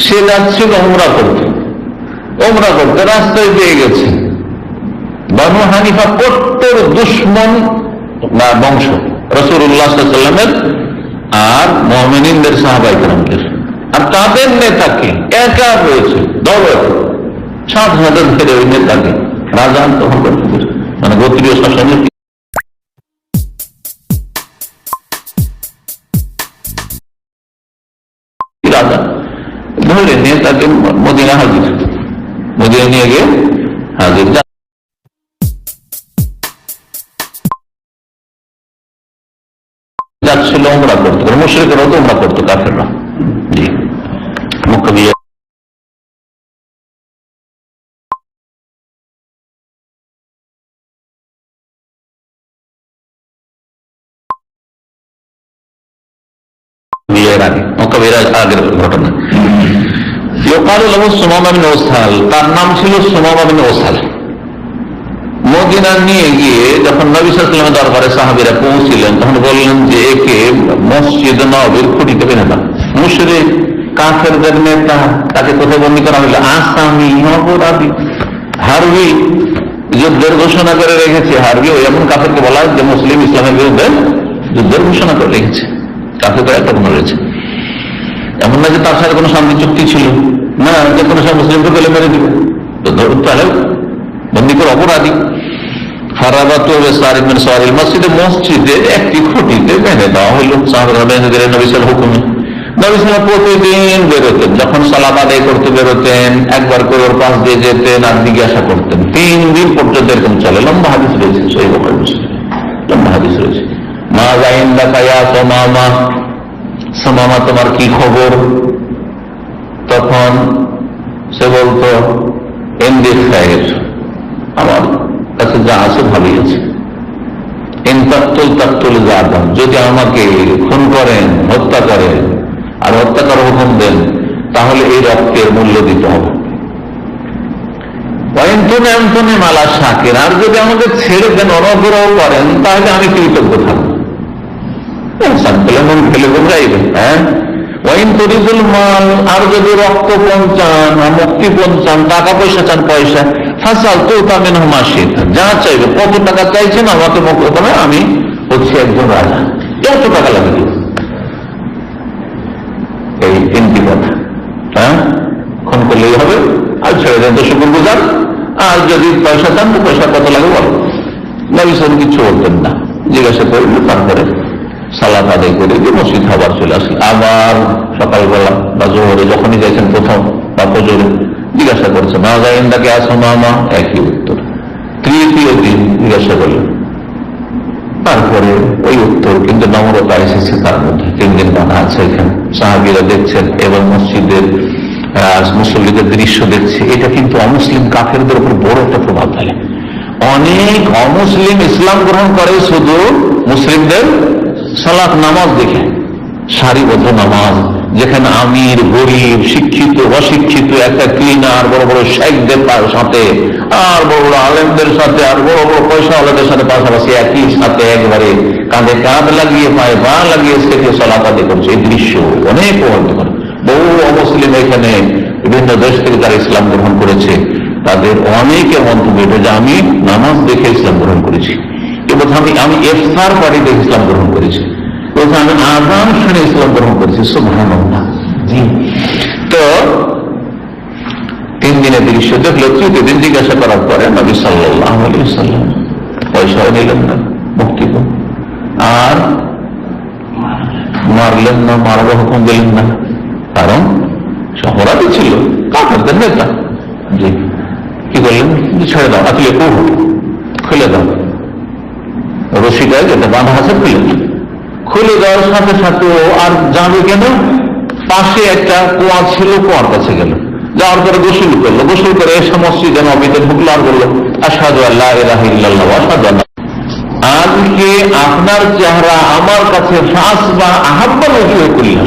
সে যাচ্ছিল ওমরা করতে রাস্তায় পেয়ে গেছে। বানু হানিফা কট্টর দুশ্মন বংশ রাসূলুল্লাহ সাল্লাল্লাহু আলাইহি ওয়াসাল্লামের আর মুমিনদের সাহাবায়ে কেরামদের। আর তাদের নেতাকে একা রয়েছে, দল 7,000 ধরে ওই নেতাকে রাজা তখন করতে, মানে গোত্রীয় শাসনের রাজা ধরে নেতাকে মদিনা নিয়ে গিয়ে হাজির। যাচ্ছিল ওমরা করতে, মুশরিকরাও তো ওমরা করতো, কাফেররা। জি, মুক্কাবিয়া আগের ঘটনা। তার নাম ছিল সুমামা বিন ওসাল। মদিনা নিয়ে গিয়ে যখন নবী সাল্লাল্লাহু আলাইহি ওয়াসাল্লামের দরবারে সাহাবীরা পৌঁছলেন, তখন বললেন যে একে মসজিদ নববীর খুঁটিতে বেঁধে দাও। মুশরিক কাফেরদের নেতা, তাকে কোথায় বন্দী করা হলো? আসামি, অপরাধী, হারবি, যুদ্ধের ঘোষণা করে রেখেছে। হারবি ওই এমন কাফেরকে বলা হয় যে মুসলিম ইসলামের বিরুদ্ধে যুদ্ধের ঘোষণা করে রেখেছে। কাফের একটা কোনো রয়েছে, এমন না যে তার সাথে কোনো শান্তি চুক্তি ছিল না, যে কোনো সব মুসলিমকে পেলে মেরে দিবে, তো তাহলে বন্দী করে অপরাধী। মসজিদে একটি খুঁটিতে বেঁধে দেওয়া হইল, সাহাবারা বেঁধে দিলেন নবী সাল্লাল্লাহু আলাইহি ওয়াসাল্লাম। নবী সাল্লাল্লাহু আলাইহি ওয়াসাল্লাম প্রতিদিন বেরোতেন, যখন সালাত আদায় করতে বেরোতেন একবার করে ওর পাশ দিয়ে যেতেন আর জিজ্ঞাসা করতেন। 3 দিন পর্যন্ত এরকম চলে। লম্বা হাদিস রয়েছে, সহিহ বুখারী মুসলিম, লম্বা হাদিস রয়েছে। মা যাইন্দাকা ইয়া সুমামা, সুমামা তোমার কি খবর? তখন সে বলতো ইনদি খায়র, আমার কাছে যা আছে ভালোই আছে। যদি আমাকে খুন করেন, হত্যা করেন, আর হত্যা করার হুকুম দেন, তাহলে এই রক্তের মূল্য দিতে হবে। মালা শাকের, আর যদি আমাকে ছেড়ে দেন, অনুগ্রহ করেন, তাহলে আমি কৃতজ্ঞ থাকবো। মন ফেলে যাইবে। হ্যাঁ, আর যদি রক্ত পঞ্চান, মুক্তি পঞ্চান, টাকা পয়সা চান, পয়সা ফাসাল তো তামেন মাসিক, যা চাইবে, কত টাকা চাইছেন আমাকে মোকামে, আমি হচ্ছে একজন রাজা, কত টাকা লাগবে। এই 3টি কথা। হ্যাঁ, খুন করলেই হবে, আর ছেড়ে দেন তো শুকুর গুজার, আর যদি পয়সা চান তো পয়সা কত লাগে বলো। নবী সাল্লাল্লাহু কিছু বলতেন না, জিজ্ঞাসা করল, তারপরে সালাত আদায় করে দিয়ে মসজিদ আবার চলে আসি। আবার সকালবেলা বা জোহরে যখনই যাইছেন প্রথম বা ফজরে জিজ্ঞাসা করছে, মা যাইন্দাকে আসো মামা, একই উত্তর। 3য় দিন জিজ্ঞাসা করলেন, তারপরে ওই উত্তর, কিন্তু নম্রতা এসেছে তার মধ্যে। 3 দিন বাধা আছে এখানে, সাহাবীরা দেখছেন এবং মসজিদের মুসল্লিদের দৃশ্য দেখছে। এটা কিন্তু অমুসলিম কাফেরদের উপর বড় একটা প্রভাব ফেলে। অনেক অমুসলিম ইসলাম গ্রহণ করে শুধু মুসলিমদের সালাত নামাজ দেখে, সারিবদ্ধ নামাজ, যেখানে আমির, গরিব, শিক্ষিত, অশিক্ষিত, একটা ক্লিনার, বড় বড় শেখদের সাথে, আর বড় বড় আলেমদের সাথে, আর বড় বড় পয়সাওয়ালাদের সাথে পাশাপাশি একই সাথে একবারে কাঁধে কাঁধ লাগিয়ে, পায়ে পা লাগিয়ে সেটি সালাত আদায় করছে। এই দৃশ্য অনেক প্রভাবিত করে। বহু অমুসলিম এখানে বিভিন্ন দেশ থেকে যারা ইসলাম গ্রহণ করেছে, তাদের অনেকের মন্তব্য এটা যে আমি নামাজ দেখে ইসলাম গ্রহণ করেছি, এবং আমি ইফতার পার্টি দেখে ইসলাম গ্রহণ করেছি, আমি আযান শুনে ইসলাম গ্রহণ করেছি। সুবহানাল্লাহ। জি, তো 3 দিনের দৃশ্য দেখলো। তৃতীয় দিন জিজ্ঞাসা করার পরে নবী সাল্লাল্লাহু আলাইহি ওয়াসাল্লাম পয়সাও নিলেন না, মুক্তি তো, আর মারলেন না, মারার হুকুম দিলেন না, কারণ অপরাধী ছিল, কাফেরদের নেতা। জি, কি করলেন? ছেড়ে দাও, আসলে খুলে দাও, রশিটা যেটা বাঁধা আছে খুলে দেওয়ার সাথে সাথে আর যাবে কেন? পাশে একটা কুয়া ছিল, কুয়ার কাছে গেল, যাওয়ার পরে গোসল করলো, গোসল করে এসে মসজিদে নবীতে ঢুকলো আর বললো আশহাদু আল্লা ইলাহা ইল্লাল্লাহ ওয়া আশহাদু আন্না। আজকে আপনার চেহারা আমার কাছে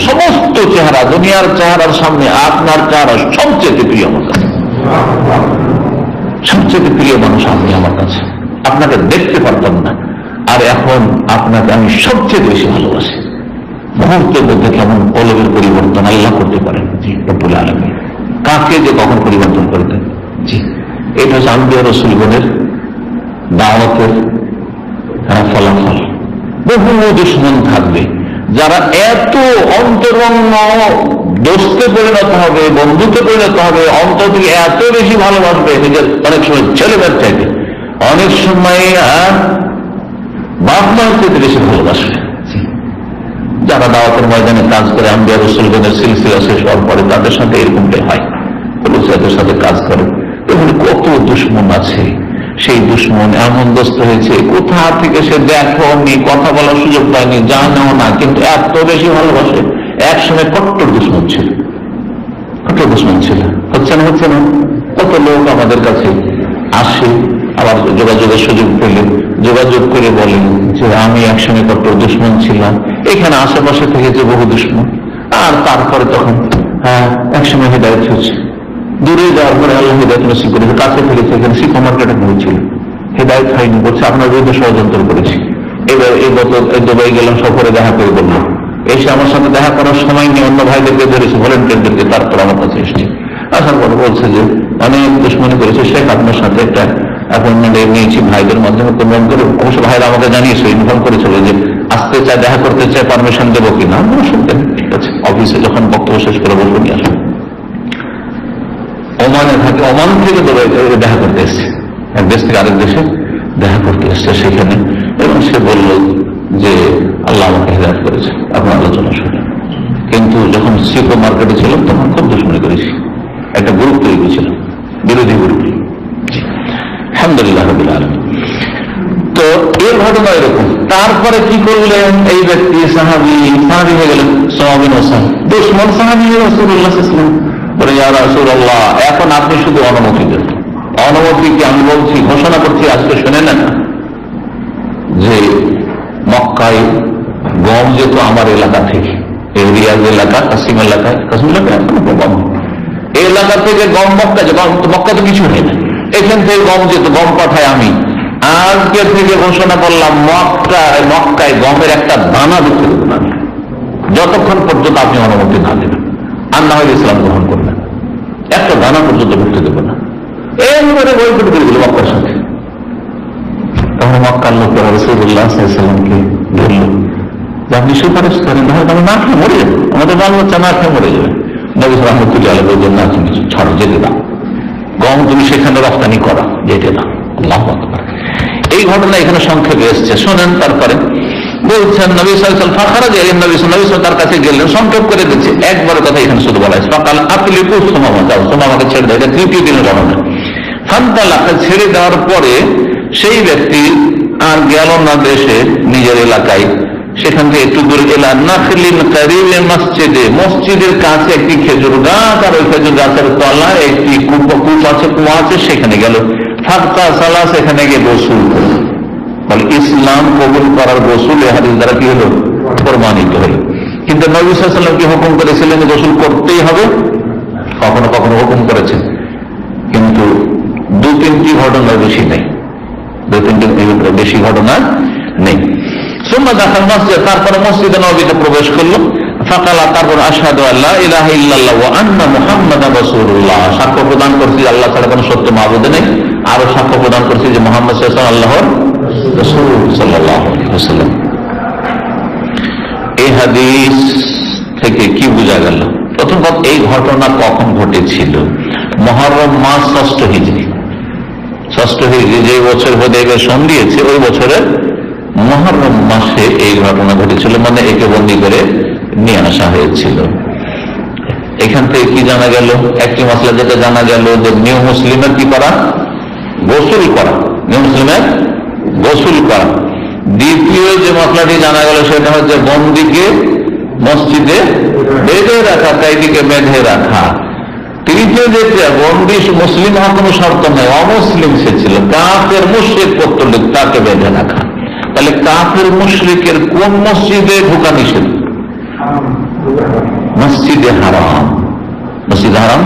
সমস্ত চেহারা, দুনিয়ার চেহারার সামনে আপনার চেহারা সবচেয়ে প্রিয় আমার কাছে, সবচেয়ে প্রিয় মানুষ আপনি আমার কাছে। আপনাকে দেখতে পারতাম না, আর এখন আপনাকে আমি সবচেয়ে বেশি ভালোবাসি। মুহূর্তের মধ্যে কেমন কলবের পরিবর্তন আল্লাহ করতে পারেন। জি, রব্বুল আলামিন কাকে যে কখন পরিবর্তন করে দেন। জি, এটা হচ্ছে আম্বিয়া রাসূলগণের দাওয়াতের ফলাফল। বহু দুশমন থাকবে যারা এত অন্তরঙ্গ দোস্তে পরিণত হবে, বন্ধুতে পরিণত হবে, অন্তর থেকে এত বেশি ভালোবাসবে নিজের অনেক সময় ছেলেদের চাইতে, অনেক সময় বাপ মায়ের চাইতে বেশি ভালোবাসবে। যারা দাওয়াতের ময়দানে কাজ করে, আম্বিয়া রাসূলগণের সিলসিলা শেষ হওয়ার পরে তাদের সাথে এরকমটাই হয়, পুলিশের সাথে কাজ করে। এগুলো কত দুশমন আছে, সেই দুশমন এমন দোস্ত হয়েছে কোথা থেকে সে দেখনি, কথা বলার সুযোগ পায়নি, জানেও না, কিন্তু এত বেশি ভালোবাসে। একসময় কট্টর দুশমন ছিল, কট্টর দুশমন ছিল। হচ্ছে না কত লোক আমাদের কাছে আসে, আবার যোগাযোগের সুযোগ পেলে যোগাযোগ করে বলেন যে আমি একসময় কট্টর দুশমন ছিলাম, এখানে আশেপাশে থেকে যে বহু দুশমন, আর তারপরে তখন একসময় হিদায়াত হচ্ছে, দূরে যাওয়ার পরে আল্লাহ হিদায়াত নসিব করেছে, কাছে ফেলেছে, এখানে শিক্ষা মার্কেটে হয়েছিল, হিদায়াত হয়নি, বলছে আপনার বিরুদ্ধে ষড়যন্ত্র করেছি। এবার এই বছর দুবাই গেলাম, সফরে দেখা করে বললাম, এসে আমার সাথে দেখা করার সময় নিয়ে অন্য ভাইদেরকে ধরেছে, ভলেন্টিয়ারদেরকে, তারপর আমার কাছে এসছে। আসার পরে বলছে যে অনেক দুশমনি করেছে, শেখ আপনার সাথে একটা অ্যাপয়েন্টমেন্ট নিয়েছি ভাইদের মাধ্যমে, কোন করে। অবশ্য ভাইরা আমাকে জানিয়েছে, ইনফর্ম করেছিল যে আসতে চায়, দেখা করতে চায়, পারমিশন দেবো কিনা। ঠিক আছে, অফিসে যখন বক্তব্য শেষ করে বসে নিয়ে আসবে। ওমানে থাকে, ওমান থেকে দেখা করতে এসছে, এক দেশ থেকে আরেক দেশে দেখা করতে এসছে সেখানে, এবং সে বলল যে আল্লাহ আমাকে হিদায়াত করেছে, আপনার আলোচনা শুনে। কিন্তু যখন শিল্প মার্কেটে ছিলাম তখন খুব দুশমনি করেছি, একটা গ্রুপ তৈরি করেছিল, বিরোধী গ্রুপ। আলহামদুলিল্লাহ রাব্বিল আলামিন। তো এর ঘটনা এরকম। তারপরে কি করলেন এই ব্যক্তি? সাহাবী হয়ে গেলেন, সাহাবী নওসান, দুশমন সাহাবী রাসূলুল্লাহ সাল্লাল্লাহু আলাইহি ওয়াসাল্লাম। বলে ইয়া রাসূলুল্লাহ, এখন আপনি শুধু অনুমতি দেন। অনুমতি কি? আমি বলছি, ঘোষণা করছি, আজকে শুনে নেন যে মক্কায় গম যেত আমার এলাকা থেকে, এই রিয়াজ এলাকা, কাসিম এলাকায়, এই এলাকা থেকে গম মক্কা যেত, মক্কা তো কিছু নেই না, এখান থেকে গম যেত, গম পাঠায় আমি। আজকে থেকে ঘোষণা করলাম মক্কায় গমের একটা দানা বিক্রি দেবেন আমি, যতক্ষণ পর্যন্ত আপনি অনুমতি না দেবেন, আর না হলে ইসলাম গ্রহণ করবেন, একটা দানা পর্যন্ত ঢুকতে দেবো না। এইবারে বয়কট করে দিল মক্কার সাথে। তখন মক্কার লোকেরা রাসূলুল্লাহ সাল্লাল্লাহু আলাইহি ওয়াসাল্লামকে ধরল যে আপনি সুপারিশ করেন, তাহলে আমি না খেয়ে মরে যাবো, আমাদের বাল বাচ্চা না খেয়ে মরে যাবে। নবী রাহমাতুল্লাহি আলাইহি বললেন, না তুমি ছাড়ো, যেতে দাও, গম তুমি সেখানে রপ্তানি করা, যেতে দাও। আল্লাহু আকবার। এই ঘটনা এখানে সংক্ষেপে এসছে, শোনেন। তারপরে বলছেন নবী সাল্লাল্লাহু আলাইহি ওয়াসাল্লাম ফাখারা যে নবী তার কাছে গেলেন, সংক্ষেপ করে দিচ্ছে, একবার কথা এখানে শুধু বলা হয়েছে, ফাকাল আতলিকু সুমামা, যাও সুমামাকে ছেড়ে দাও। এটা তৃতীয় দিনের ঘটনা। ফান্তালাকা, ছেড়ে দেওয়ার পরে সেই ব্যক্তি আর গেল না দেশে, নিজের এলাকায়, সেখান থেকে একটু দূরে এলা নাখলিন কারিবে মসজিদে, মসজিদের কাছে একটি খেজুর গাছ, আর ওই খেজুর গাছের তলায় একটি কূপ আছে, কুয়া আছে, সেখানে গেল। ফাঁকা সালা, সেখানে গিয়ে গোসল করল। বলে ইসলাম কবুল করার গোসল এ হাদিস দ্বারা কি হলো? প্রমাণিত হলো। কিন্তু নবী সাল্লাল্লাহু আলাইহি ওয়াসাল্লাম কি হুকুম করেছিলেন গোসল করতেই হবে? কখনো কখনো হুকুম করেছেন, কিন্তু দু তিনটি ঘটনা বেশি নেই, দু তিনটি বেশি ঘটনা নেই। সুম্মা দাখাল মসজিদ, তারপরে মসজিদে নববীতে প্রবেশ করলো। ফাকালা, তারপর আশহাদু আল্লা ইলাহা ইল্লাল্লাহ ওয়া আন্না মুহাম্মাদান রাসূলুল্লাহ, সাক্ষ্য প্রদান করছি আল্লাহ ছাড়া কোনো সত্য মাবুদ নেই, আরো সাক্ষ্য প্রদান করছি যে মুহাম্মদ সাল্লাল্লাহু আলাইহি ওয়াসাল্লাম আল্লাহর রাসূল সাল্লাল্লাহু আলাইহি ওয়াসাল্লাম। এই হাদিস থেকে কি বোঝা গেল? প্রথম কথা, এই ঘটনা কখন ঘটেছিল? মুহররম মাস 6 হিজরি, 6 হিজরি যে বছর হুদায়বিয়ার সন্ধি দিয়েছে ওই বছরের মুহররম মাসে এই ঘটনা ঘটেছিল, মানে একে বন্দী করে নিয়ে আসা হয়েছিল। এখান থেকে কি জানা গেল? একটি মশলা যেটা জানা গেল যে নিউ মুসলিমের কি করা, গোসল করা, নিউ মুসলিমের গোসল করা। দ্বিতীয় যে মশলাটি জানা গেল সেটা হচ্ছে বন্দীকে মসজিদে বেঁধে রাখা, কয়েদিকে বেঁধে রাখা। তৃতীয় যেটা, বন্দী মুসলিম হওয়ার কোনো শর্ত নেই, অমুসলিম সে ছিল, কাফের মুশরিক পত্তলিক, তাকে বেঁধে রাখা। তাহলে কাফের মুশরিকের কোন মসজিদে ঢোকা নিষেধ? মসজিদে হারাম। মসজিদে হারাম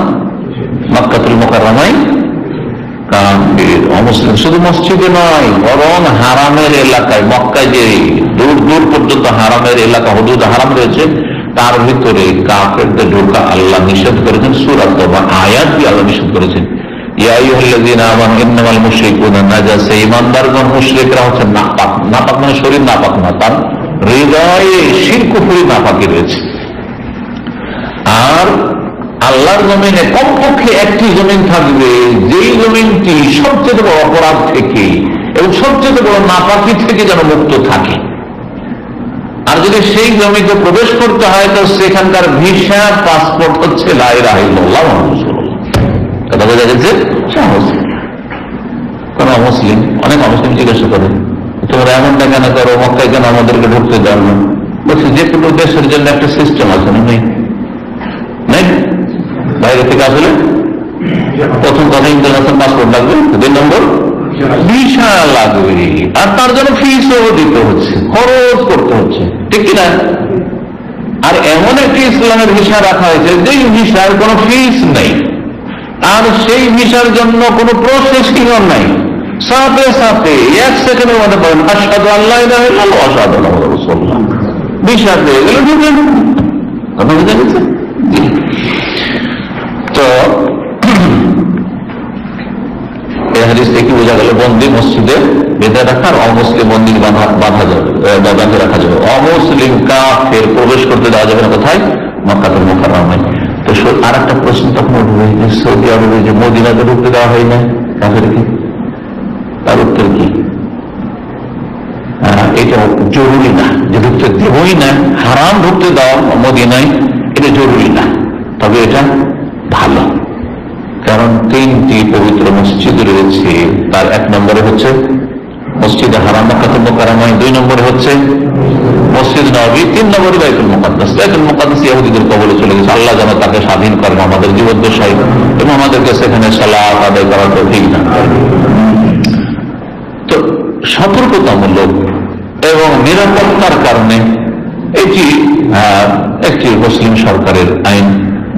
মক্কাতুল মুকাররমায় কাফের অমুসলিম শুধু মসজিদে নয়, বরং হারামের এলাকায়, মক্কায় যে দূর দূর পর্যন্ত হারামের এলাকা, হুদুদ হারাম রয়েছে, তার ভিতরে কাফেরদের ঢোকা আল্লাহ নিষেধ করেছেন। সূরা তাওবা আয়াত দিয়ে আল্লাহ নিষেধ করেছেন, ইয়া আইয়ুহাল্লাযীনা আমানু ইন্নামাল মুশরিকুনা নাজাস, ঈমানদারগণ মুশরিকরা হচ্ছে নাপাক। নাপাক মানে শরীর নাপাক না, তার হৃদয়ে শিরক কুফরি নাপাকি রয়েছে। আর আল্লাহর জমিনে কমপক্ষে একটি জমিন থাকবে, যেই জমিনটি সবচেয়ে বড় অপরাধ থেকে এবং সবচেয়ে বড় নাপাকি থেকে যেন মুক্ত থাকে। আর যদি সেই জমিতে প্রবেশ করতে হয় তো সেখানকার ভিসা, পাসপোর্ট হচ্ছে লা ইলাহা ইল্লাল্লাহ মুহাম্মাদুর রাসূলুল্লাহ। কথা বোঝা গেছে? কোন মুসলিম, অনেক মুসলিম জিজ্ঞাসা করে তোমরা এমনটা কেন করো, মক্কায় কেন আমাদেরকে ঢুকতে দাও না? বলছি যে কোনো দেশের জন্য একটা সিস্টেম আছে, নেই নেই বাইরে থেকে আসলে প্রথম কথা ইন্টারন্যাশনাল পাসপোর্ট লাগবে, 2 নম্বর ভিসা লাগবে, আর তার জন্য ফিসও দিতে হচ্ছে, খরচ করতে হচ্ছে, ঠিক কিনা? আর এমন একটি ইসলামের ভিসা রাখা হয়েছে যেই ভিসার কোনো ফিস নেই, আর সেই ভিসার জন্য কোনো প্রসেসিংও নাই, সাথে সাথে 1 সেকেন্ডের মধ্যে বলেন আশহাদু আল্লা ইলাহা ইল্লাল্লাহ ওয়া আশহাদু আন্না মুহাম্মাদার রাসূলুল্লাহ, ভিসা পেয়ে গেল, ঢুকে গেল। কথা বুঝা গেছে? তো এই হাদিস থেকে বোঝা গেল বন্দী মসজিদে বেঁধে রাখার, অমুসলিম বন্দী বাঁধা রাখা যাবে। অমুসলিম কাফের প্রবেশ করতে দেওয়া যাবে না কোথায়? মক্কাতুল মুকাররমায়। তো আর একটা প্রশ্ন তখন উঠবে যে সৌদি আরবে যে মদিনাতে ঢুকতে দেওয়া হয় না কাফেরকে, তার উত্তর কি? এটা জরুরি না যে ঢুকতে দেবই না, হারাম ঢুকতে দেওয়া মদিনায়, এটা জরুরি না, তবে এটা ভালো। কারণ 3টি পবিত্র মসজিদ রয়েছে, তার 1 নম্বরে হচ্ছে মসজিদে হারাম মক্কাতুল মুকাররমায়, 2 নম্বরে হচ্ছে মসজিদ নববী, 3 নম্বরে বাইতুল মুকাদ্দাস। বাইতুল মুকাদ্দাস ইহুদীদের কবলে চলে গেছে, আল্লাহ যেন তাকে স্বাধীন করেন আমাদের জীবদ্দশায় এবং আমাদেরকে সেখানে সালাত আদায় করার তৌফিক দান করেন। তো সতর্কতামূলক এবং নিরাপত্তার কারণে এটি একটি মুসলিম সরকারের আইন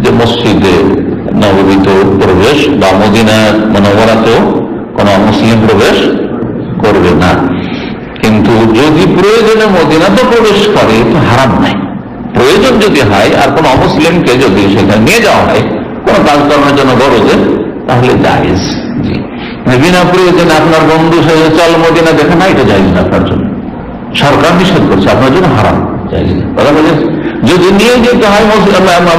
যে মসজিদে নববীতে প্রবেশ বা মদিনা মুনাওয়ারাতেও কোন মুসলিম প্রবেশ করবে না। কিন্তু যদি প্রয়োজনে মদিনাতে প্রবেশ করে তো হারাম নাই। প্রয়োজন যদি হয় আর কোন অমুসলিমকে যদি সেখানে নিয়ে যাওয়া হয় কোন কাজকর্মের জন্য গরজে, তাহলে জায়েজ। জি, বিনা প্রয়োজনে আপনার বন্ধু চল মদিনা দেখে না, এটা জায়েজ না আপনার জন্য, সরকার নিষেধ করছে, আপনার জন্য হারাম, জায়েজ না। কথা বলে যদি নিয়ে যেতে হয়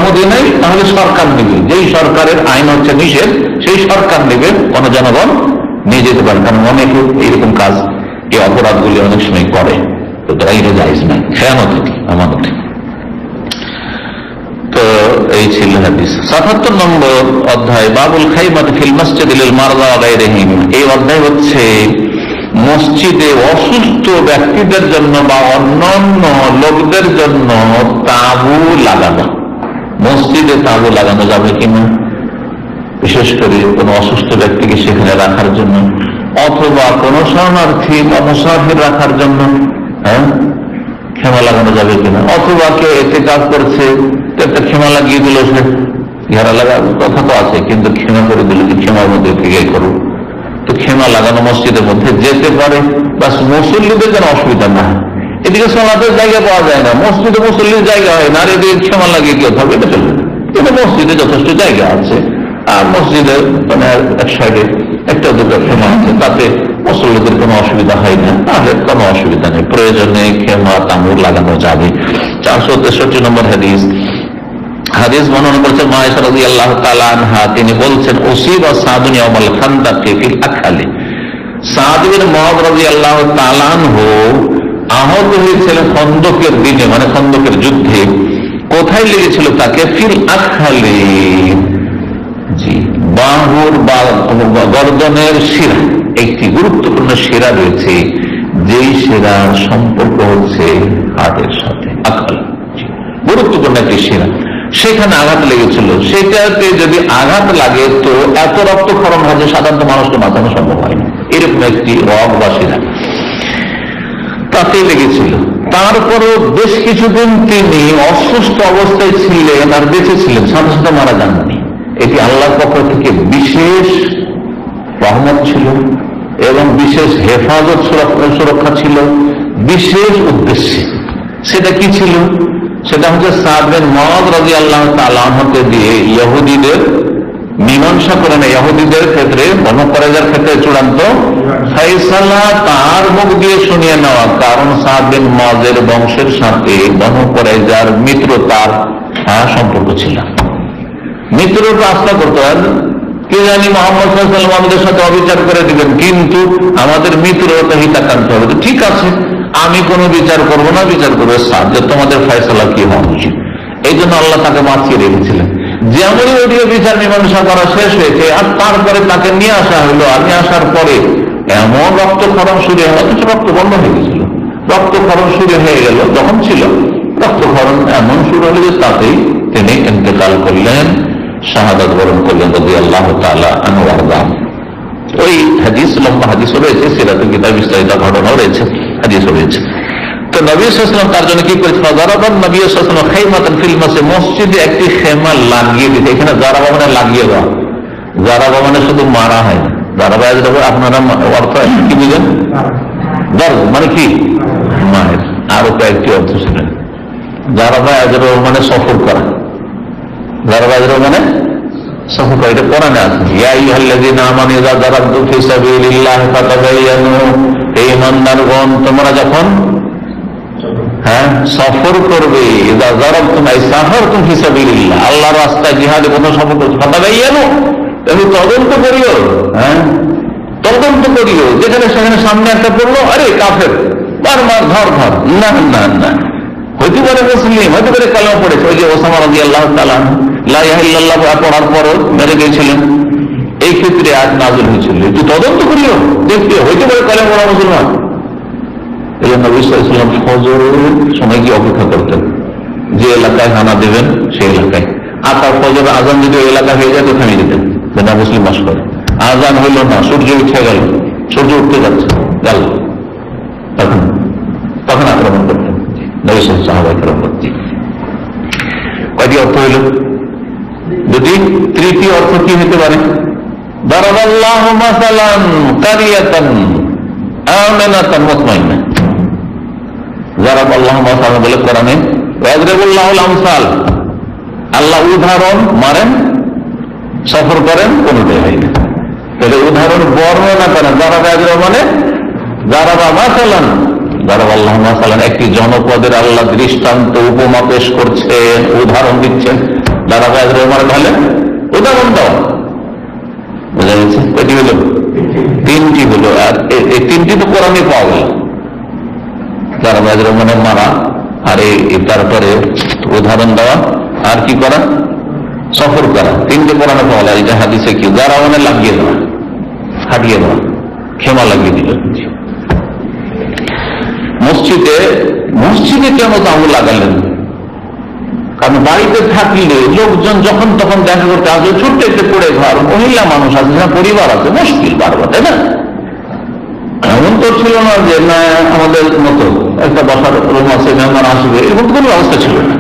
মদিনায় তাহলে সরকার নেবে, যেই সরকারের আইন হচ্ছে নিষেধ সেই সরকার নেবে, কোন জনগণ নিয়ে যেতে পারে। কারণ অনেকে এইরকম কাজ, এই অপরাধগুলি অনেক সময় করে, তো তারা এটা জায়েজ নাই, খেয়ানত আমাদের। তো এই ছিল হাদিস। 77 নম্বর অধ্যায় বাবুল খাইমাত ফিল মসজিদ লিল মারদা ওয়া গায়রিহিম। এই অধ্যায় হচ্ছে মসজিদে অসুস্থ ব্যক্তিদের জন্য বা অন্যান্য লোকদের জন্য তাঁবু লাগানো। মসজিদে তাঁবু লাগানো যাবে কিনা, বিশেষ করে কোন অসুস্থ ব্যক্তিকে সেখানে রাখার জন্য, অথবা কোন শরণার্থী বা মুসাফির রাখার জন্য খেমা লাগানো যাবে কিনা, অথবা কেউ এতে কাজ করছে একটা খেমা লাগিয়ে দিল, সে ঘেরা লাগানোর কথা তো আছে, কিন্তু খেমা করে দিল যে খেমার মধ্যে থেকে করো, তো খেমা লাগানো মসজিদের মধ্যে যেতে পারে, বাস মুসল্লিদের যেন অসুবিধা না হয়। এদিকে সালাতের জায়গা পাওয়া যায় না, মসজিদে মুসল্লির জায়গা হয় না, আর এদিকে খেমা লাগিয়ে কেউ থাকবে, এটা চলবে না। কিন্তু মসজিদে যথেষ্ট জায়গা আছে, আর মসজিদের মানে এক সাইডে 1-2টা খেমা আছে, তাতে মুসল্লিদের কোনো অসুবিধা হয় না, তাহলে কোনো অসুবিধা নেই, প্রয়োজনে খেমা তাঁবু লাগানো যাবে। 463 নম্বর হাদিস হাদিস বর্ণনা করেছেন আয়েশা রাদিয়াল্লাহু তাআলা আনহা, তিনি বলছেন উসিবা সাদ ইয়াউমাল খান্দাক ফিল আখালি, সাদ বিন মুআয রাদিয়াল্লাহু তাআলা আনহু আহত হয়েছিলেন খন্দকের দিনে, মানে খন্দকের যুদ্ধে। কোথায় লেগেছিল তাকে? ফিল আখালি, জি, বাহুর বা গর্দনের শিরা, একটি গুরুত্বপূর্ণ শিরা রয়েছে, যেই শিরার সম্পর্ক হচ্ছে হাতের সাথে। আখাল গুরুত্বপূর্ণ একটি শিরা, সেখানে আঘাত লেগেছিল। সেটাতে যদি আঘাত লাগে তো এত রক্তক্ষরণ হয় যে সাধারণত মানুষকে বাঁচানো সম্ভব হয় না। এরকম একটি রগ বা শিরা তাতেই লেগেছিল। তারপরও বেশ কিছুদিন তিনি অসুস্থ অবস্থায় ছিলেন আর বেঁচে ছিলেন, সাথে সাথে মারা যাননি। এটি আল্লাহর পক্ষ থেকে বিশেষ রহমত ছিল এবং বিশেষ হেফাজত সুরক্ষা ছিল, বিশেষ উদ্দেশ্যে। সেটা কি ছিল? সেটা হচ্ছে সাদ বিন মুআয রাদিয়াল্লাহু তাআলা আনহুকে দিয়ে ইহুদিদের মীমাংসা করে না, ইহুদিদের ক্ষেত্রে, বনু কুরাইজার ক্ষেত্রে চূড়ান্ত ফয়সালা তার মুখ দিয়ে শুনিয়ে নেওয়া। কারণ সাদ বিন মুআযের বংশের সাথে বনু কুরাইজার মিত্রতার সম্পর্ক ছিল। মিত্রতা আস্থা করতেন, কি জানি মুহাম্মদ সাল্লাল্লাহু আলাইহি ওয়াসাল্লাম আমাদের সাথে অবিচার করে দিবেন, কিন্তু আমাদের মিত্রতা হিতাকাঙ্ক্ষী হবে। তো ঠিক আছে, আমি কোনো বিচার করবো না, বিচার করবে সাদ, যে তোমাদের ফয়সালা কি হওয়া উচিত। এই জন্য আল্লাহ তাকে বাঁচিয়ে রেখেছিলেন। যেমনই ওদিকে বিচার মীমাংসা করা শেষ হয়েছে আর তারপরে তাকে নিয়ে আসা হলো, আর নিয়ে আসার পরে এমন রক্তক্ষরণ শুরু হয়ে গেল, রক্ত বন্ধ হয়ে গেছিল, রক্তক্ষরণ শুরু হয়ে গেল। যখন ছিল রক্তক্ষরণ এমন শুরু হলো যে তাতেই তিনি ইন্তেকাল করলেন, শাহাদাত বরণ করলেন রাদিয়াল্লাহু তাআলা আনহু ওয়ারদা। ওই হাদিস, লম্বা হাদিস রয়েছে, সিরাতুল কিতাব বিস্তারিত ঘটনা রয়েছে, হাদিস রয়েছে। তো নবী সাল্লাল্লাহু আলাইহি ওয়াসাল্লাম তার জন্য কি করেছেন? যারাবান নবী সাল্লাল্লাহু আলাইহি ওয়াসাল্লাম খাইমাতান ফিল মাসজিদ, মসজিদে একটি খেমা লাগিয়ে দিতে। এখানে যারাবা মানে লাগিয়ে দেওয়া, যারাবা মানে শুধু মারা হয় না। যারাবা আপনারা অর্থ কি বুঝেন? দর মানে কি মায়ের আরো কয়েকটি অর্থ ছিলেন। যারাবা মানে সফর করা, যারাবা মানে সফর করা, এটা কোরআনে আছে। ইয়া আইয়ুহাল্লাযীনা আমানু ইযা দারাবতুম ফি সাবিলিল্লাহি ফাতাবায়ানু, হে ঈমানদারগণ তোমরা যখন সফর করবে, আল্লাহর রাস্তায় জিহাদে কোন সফর করছে, তুমি তদন্ত করিও, তদন্ত করিও। যেখানে সেখানে সামনে একটা পড়লো, আরে কাফের, বারবার ধর ধর, না না না, হইতে পারে মুসলিম, হইতে পারে কালেমা পড়েছে। ওই যে ওসামা রাদিয়াল্লাহু তাআলা লা ইলাহা ইল্লাল্লাহ পড়ার পরও মেরে গিয়েছিলেন, এই ক্ষেত্রে আজ নাযিল হয়েছিল, একটু তদন্ত করিও, দেখতে হইতে পারে কালেমা পড়া মুসলমান। এই জন্য নবী সাল্লাল্লাহু আলাইহি ওয়াসাল্লাম ফজরের সময় গিয়ে অপেক্ষা করতেন, যে এলাকায় হানা দেবেন সেই এলাকায়। আর তার ফজর আজান যদি ওই এলাকা হয়ে যায় তো থামিয়ে দিতেন, না মুসলিম বাস করে। আজান হইল না, সূর্য উঠে গেল, সূর্য উঠতে যাচ্ছে গেল, তখন আক্রমণ করতেন নবী সাহাবায়ে কেরাম করতেন। কয়টি অর্থ হইল? দুটি। তৃতীয় অর্থ কি হতে পারে? দারাবাল্লাহু মাসালান কারিয়াতান আমানাতান মুতমাইন্না। দারাবাল্লাহু মাসালান বলে কোরআনে, ওয়াজরাবুল্লাহুল আমসাল, আল্লাহ উদাহরণ মারেন, সফর করেন, কোনটাই হয় না। তাহলে উদাহরণ বর্ণনা করেন, দারাবা মানে দারাবা মাসালান, দারাবাল্লাহু মাসালান একটি জনপদের আল্লাহ দৃষ্টান্ত উপমা পেশ করছেন, উদাহরণ দিচ্ছেন। দারাবা মানে তাহলে উদাহরণ দেওয়া, বোঝা গেছে? কয়টি হলো? তিনটি হলো। আর এই তিনটি তো কোরআনে পাওয়া গেল, দারাবা মানে মারা, আর তারপরে উদাহরণ দেওয়া, আর কি করা? সফর করা। তিনটে কোরআনে পাওয়া যায়। এটা হাদিসে কি? যারা মানে লাগিয়ে দেওয়া, হাটিয়ে দেওয়া, ক্ষমা লাগিয়ে দিল। মসজিদে কেন তাবু লাগালেন? কারণ বাড়িতে থাকলে লোকজন যখন তখন দেখা করতে আসবে, ছোট্ট একটু পড়ে ঘর, মহিলা মানুষ আছে, পরিবার আছে, মুশকিল বারবার, তাই না? এমন তো ছিল না যে না আমাদের মতো একটা বসার রুম আছে, মেহমান আসবে, এরকম কোনো ব্যবস্থা ছিল না।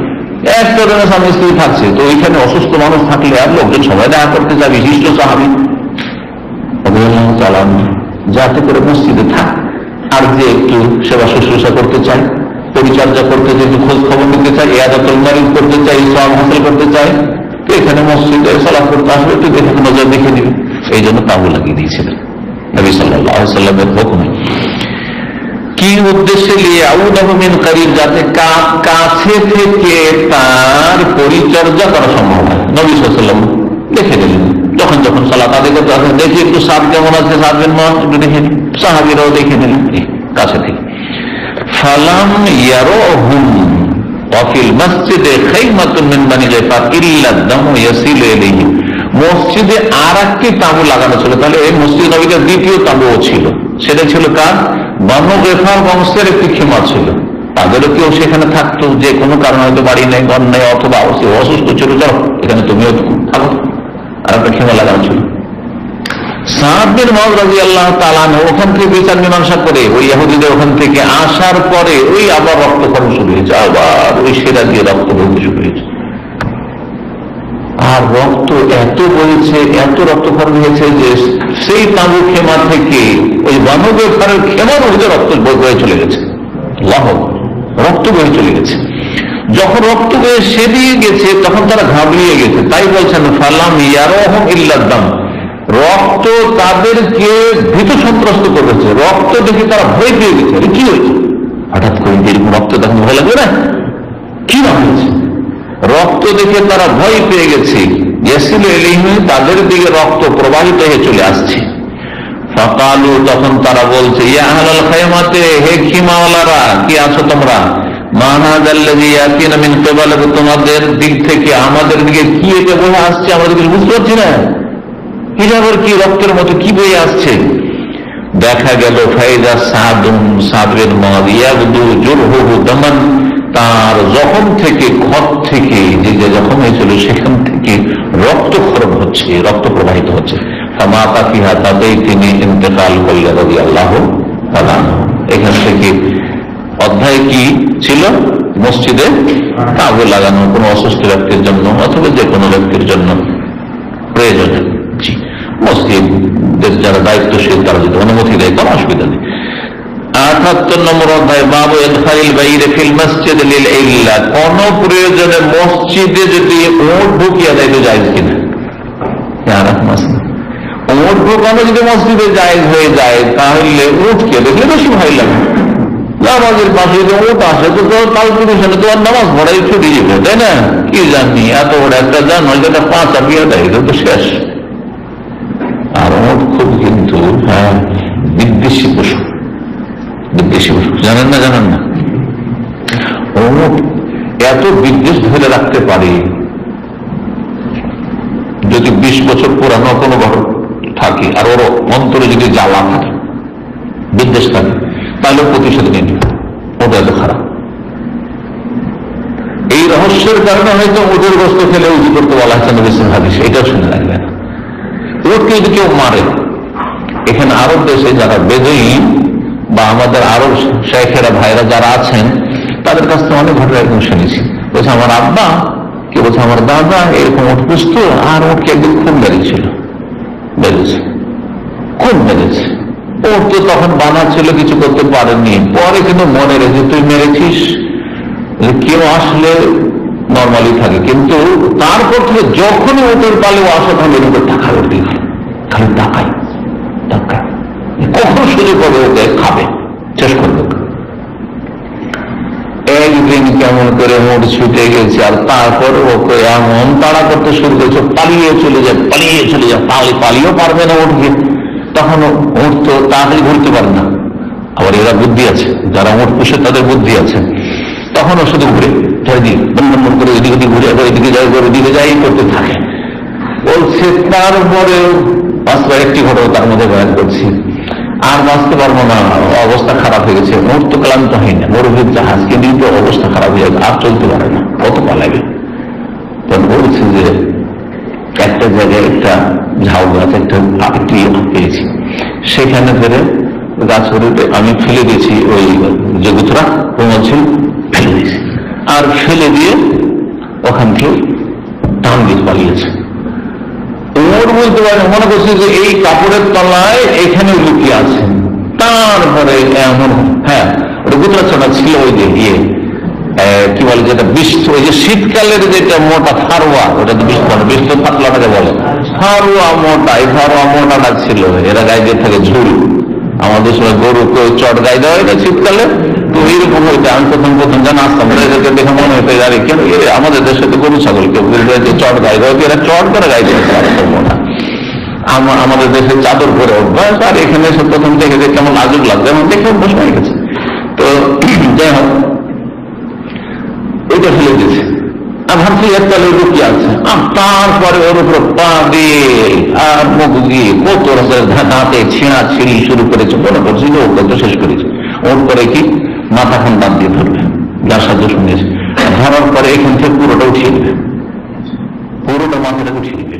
একটা রুমে স্বামী স্ত্রী থাকছে, তো ওইখানে অসুস্থ মানুষ থাকলে আর লোকজন সবাই দেখা করতে যায়, বিশিষ্ট সাহাবী যাতে করে মসজিদে থাক, আর যে একটু সেবা শুশ্রূষা করতে চায়, পরিচর্যা করতে চাই, একটু খোঁজ খবর নিতে চাই, ইয়াদাতুল মারিদ করতে চাই, সওয়াব হাসিল করতে চাই, তো এখানে মসজিদে সালাত করতে আসবে, একটু দেখে নজর দেখে দিবে। এই জন্য তাবু লাগিয়ে দিয়েছিলেন নবী সাল্লাল্লাহু আলাইহি ওয়াসাল্লামের হুকুমে। কি উদ্দেশ্যে লিয়াউদাহু মিন করিব, যাতে কাছে থেকে তার পরিচর্যা করা সম্ভব হয়। নবী সাল্লাল্লাহু আলাইহি ওয়াসাল্লাম দেখে গেলেন, যখন যখন সালাত আদায় করতে আসেন, দেখি একটু সাদ কেমন আছে, সাদ বিন মুআয একটু দেখে, সাহাবীরাও দেখে নিলেন কাছে থেকে। ফালাম ইয়ারুহুম ওয়া ফিল মসজিদে খায়মাতুন মিন বানি গিফার ইল্লা দামু ইয়াসিলু ইলাইহি। মসজিদে আর একটি তাঁবু লাগানো ছিল, তাহলে এই মসজিদ নবীর দ্বিতীয় তাঁবুও ছিল। সেটা ছিল কার? বনু গিফার বংশের একটি খেমা ছিল, তাদেরও কেউ সেখানে থাকতো, যে কোনো কারণে হয়তো বাড়ি নেই, ঘর নেই, অথবা অসুস্থ ছিল, যাও এখানে তুমিও থাকো, আর একটা খেমা লাগানো ছিল। সাদ বিন মুআয রাদিয়াল্লাহু তাআলা আনহু ওখান থেকে বিচার মীমাংসা করে ওই ইহুদিদের ওখান থেকে আসার পরে ওই আবার রক্তক্ষরণ শুরু হয়েছে, আবার ওই সেরা দিয়ে রক্ত বইতে শুরু হয়েছে। আর রক্ত এত বইছে, এত রক্তক্ষরণ হয়েছে যে সেই তাঁবু খেমা থেকে ওই বনু গিফারের খেমার মধ্যে রক্ত বয়ে চলে গেছে। আল্লাহু আকবার, রক্ত বয়ে চলে গেছে। যখন রক্ত বয়ে সেদিয়ে গেছে তখন তারা ঘাবড়িয়ে গেছে, তাই বলছেন ফালাম ইয়ারুহুম ইল্লা দাম, রক্ত তাদেরকে ভীত সন্ত্রস্ত করেছে, রক্ত দেখে তারা ভয় পেয়ে গেছে। কি হয়েছে হঠাৎ করে এরকম রক্ত দেখুন, ভয় লাগবে না? কি না হয়েছে? রক্ত দেখে তারা ভয় পেয়ে গেছে। ইয়াসিলু ইলাইহি, তাদের দিকে রক্ত প্রবাহিত হয়ে চলে আসছে। ফাকালু, তখন তারা বলছে, ইয়া আহলাল খায়মাতে, হে খিমাওয়ালারা, কি আছো তোমরা? মা হাযাল্লাযী ইয়াতিনা মিন কিবালিকুম, তোমাদের দিক থেকে আমাদের দিকে কি এটা বয়ে আসছে, আমাদের কিছু বুঝতে পারছি না, এটা আবার কি রক্তের মতো কি বয়ে আসছে? দেখা গেল ফাইদা সাদুন, সাদ বিন মুআয ইয়াবদু জুরহুহু দামান, তার জখম থেকে, ক্ষত থেকে, যে জখম হয়েছিল সেখান থেকে রক্তক্ষরণ হচ্ছে, রক্ত প্রবাহিত হচ্ছে। ফামাতা ফিহা, তাতেই তিনি ইন্তেকাল করলেন রাদিয়াল্লাহু তাআলা। এখান থেকে অধ্যায় কি ছিল? মসজিদে তাঁবু লাগানো কোনো অসুস্থ ব্যক্তির জন্য অথবা যে কোনো ব্যক্তির জন্য প্রয়োজনে, জি, মসজিদের যারা দায়িত্বশীল তারা যদি অনুমতি দেয় কোনো অসুবিধা নেই। ৭৮ নম্বর অধ্যায়, বাবু ইদখালিল বাইরে ফিল মসজিদ লিল ইল্লা, কোন প্রয়োজনে মসজিদে যদি উট ঢুকিয়ে দেয় তো জায়েজ কিনা? উট ঢুকানো যদি মসজিদে জায়েজ হয়ে যায়, তাহলে উটকে দেখলে বেশি ভয় লাগে। নামাজের পাশে যদি উট আসে তো কাল পুরুষে তো আর নামাজ পড়াই ছুটি যাবে, তাই না? কি জানি এত বড় একটা জানো যেটা 5 আপিয়া দেয়, এটা তো শেষ। আর উট খুব কিন্তু বিদ্বেষী পশু, বিদ্বেষী পশু, জানেন না? জানেন না? উট এত বিদ্বেষ ধরে রাখতে পারে, যদি 20 বছর পুরানো কোনো ঘর থাকে আর ওর অন্তরে যদি জ্বালা থাকে, বিদ্বেষ থাকে, তাহলে প্রতিশোধ নিয়ে নেবে। ওটা এত খারাপ। এই রহস্যের কারণে হয়তো উটের গোস্ত খেলে উজু করতে বলা হচ্ছে নবী সাল্লাল্লাহু আলাইহি ওয়াসাল্লাম, এটাও শুনে রাখবে না। উটকে যদি কেউ মারে, এখানে আরব দেশে যারা বেদুইন বা আমাদের আরব শেখেরা ভাইরা যারা আছেন, তাদের কাছ থেকে অনেক ঘটনা এরকম শুনেছি। বলছে আমার আব্বা, কে বলছে আমার দাদা এরকম উট পুষতো, আর উটকে একদিন খুব মেরেছিল, বেড়েছে, খুব মেরেছে। ওর তো তখন বানা ছিল, কিছু করতে পারেনি, পরে কিন্তু মনে রেখে তুই মেরেছিস। কেউ আসলে নর্মালি থাকে, কিন্তু তারপর থেকে যখনই ওদের পালে আসে তখন এর উপর টাকা উঠে গেল, খালি টাকাই টাকা, কখন সুযোগ পাবে ওকে খাবে, শেষ করবে। একদিন কেমন করে মোট ছুটে গেছে, আর তারপর ওকে এমন তাড়া করতে শুরু করেছে, পালিয়ে চলে যায়, পালিয়ে চলে যায়, তাহলে পালিয়েও পারবে না উঠবে। তখন উঠ তো তাড়াতাড়ি ঘুরতে পারে না, আবার এরা বুদ্ধি আছে, যারা উঠ পুষে তাদের বুদ্ধি আছে, তখনও শুধু ঘুরে চারিদিকে বন্ধন করে এদিকে ওদিকে ঘুরে, আবার এদিকে যায়, ওদিকে যাই করতে থাকে। বলছে তারপরে একটি ঘটনা তার মধ্যে বয়ান করছি, আর বাঁচতে পারবো না, অবস্থা খারাপ হয়ে গেছে, ওর তো ক্লান্ত হয় না, মরুভূমির জাহাজ, কিন্তু অবস্থা খারাপ হয়ে যাবে, আর চলতে পারে না, কত পালাবে। তখন বলছে যে একটা জায়গায় একটা ঝাউ গাছ, একটা পেয়েছি, সেখানে ধরে গাছ আমি ফেলে দিয়েছি, ওই যে গুতরা ছিল ফেলে দিয়েছি, আর ফেলে দিয়ে ওখান থেকে টান দিয়ে পালিয়েছে। ওর বলতে পারে, মনে করছে যে এই কাপড়ের তলায় এখানে লুকিয়ে আছে। তারপরে এমন ওটা গুতরা ছাড়া ছিল, ওই যে কি বলে যেটা বিস্ত, ওই যে শীতকালের যেটা মোটা ফারুয়া, ওটা তো বিস্ত না, বিস্ত পাতলাটাকে বলে ফারুয়া মোটা, এই ফারুয়া মোটাটা ছিল, এরা গায়ে দিয়ে থাকে ঝুল, আমাদের সময় গরুকে চট গায়ে দেওয়া হয় না শীতকালে, তো এইরকম হইতে আমি প্রথম যা আসতাম এদেরকে দেখে মনে হতো আরে কেন আমাদের দেশে তো গরু ছাগলকে চট গায়ে দেওয়া, এরা চট করে গায়ে দিয়েছে আমাদের দেশে চাদর পরে অভ্যাস, আর এখানে এসে প্রথম থেকে যে কেমন আজব লাগছে এমন দেখে অভ্যাস হয়ে গেছে। তো যাই হোক ওইটা ফেলে দিয়েছে। আর ভাবছি এর তাহলে ওর কি আছে, তারপরে ওর উপর পা দিয়ে আর মুখ দিয়ে কত রকমের দাঁতে ছিঁড়া ছিঁড়ি শুরু করেছে, মনে করছিল ও কত শেষ করেছে। ওর পরে কি মাথা খান দাঁত দিয়ে ধরবে, যার সাহায্য শুনেছে, ধরার পরে এখান থেকে পুরোটা উঠিয়ে দেবে, পুরোটা মাথাটা উঠিয়ে দেবে।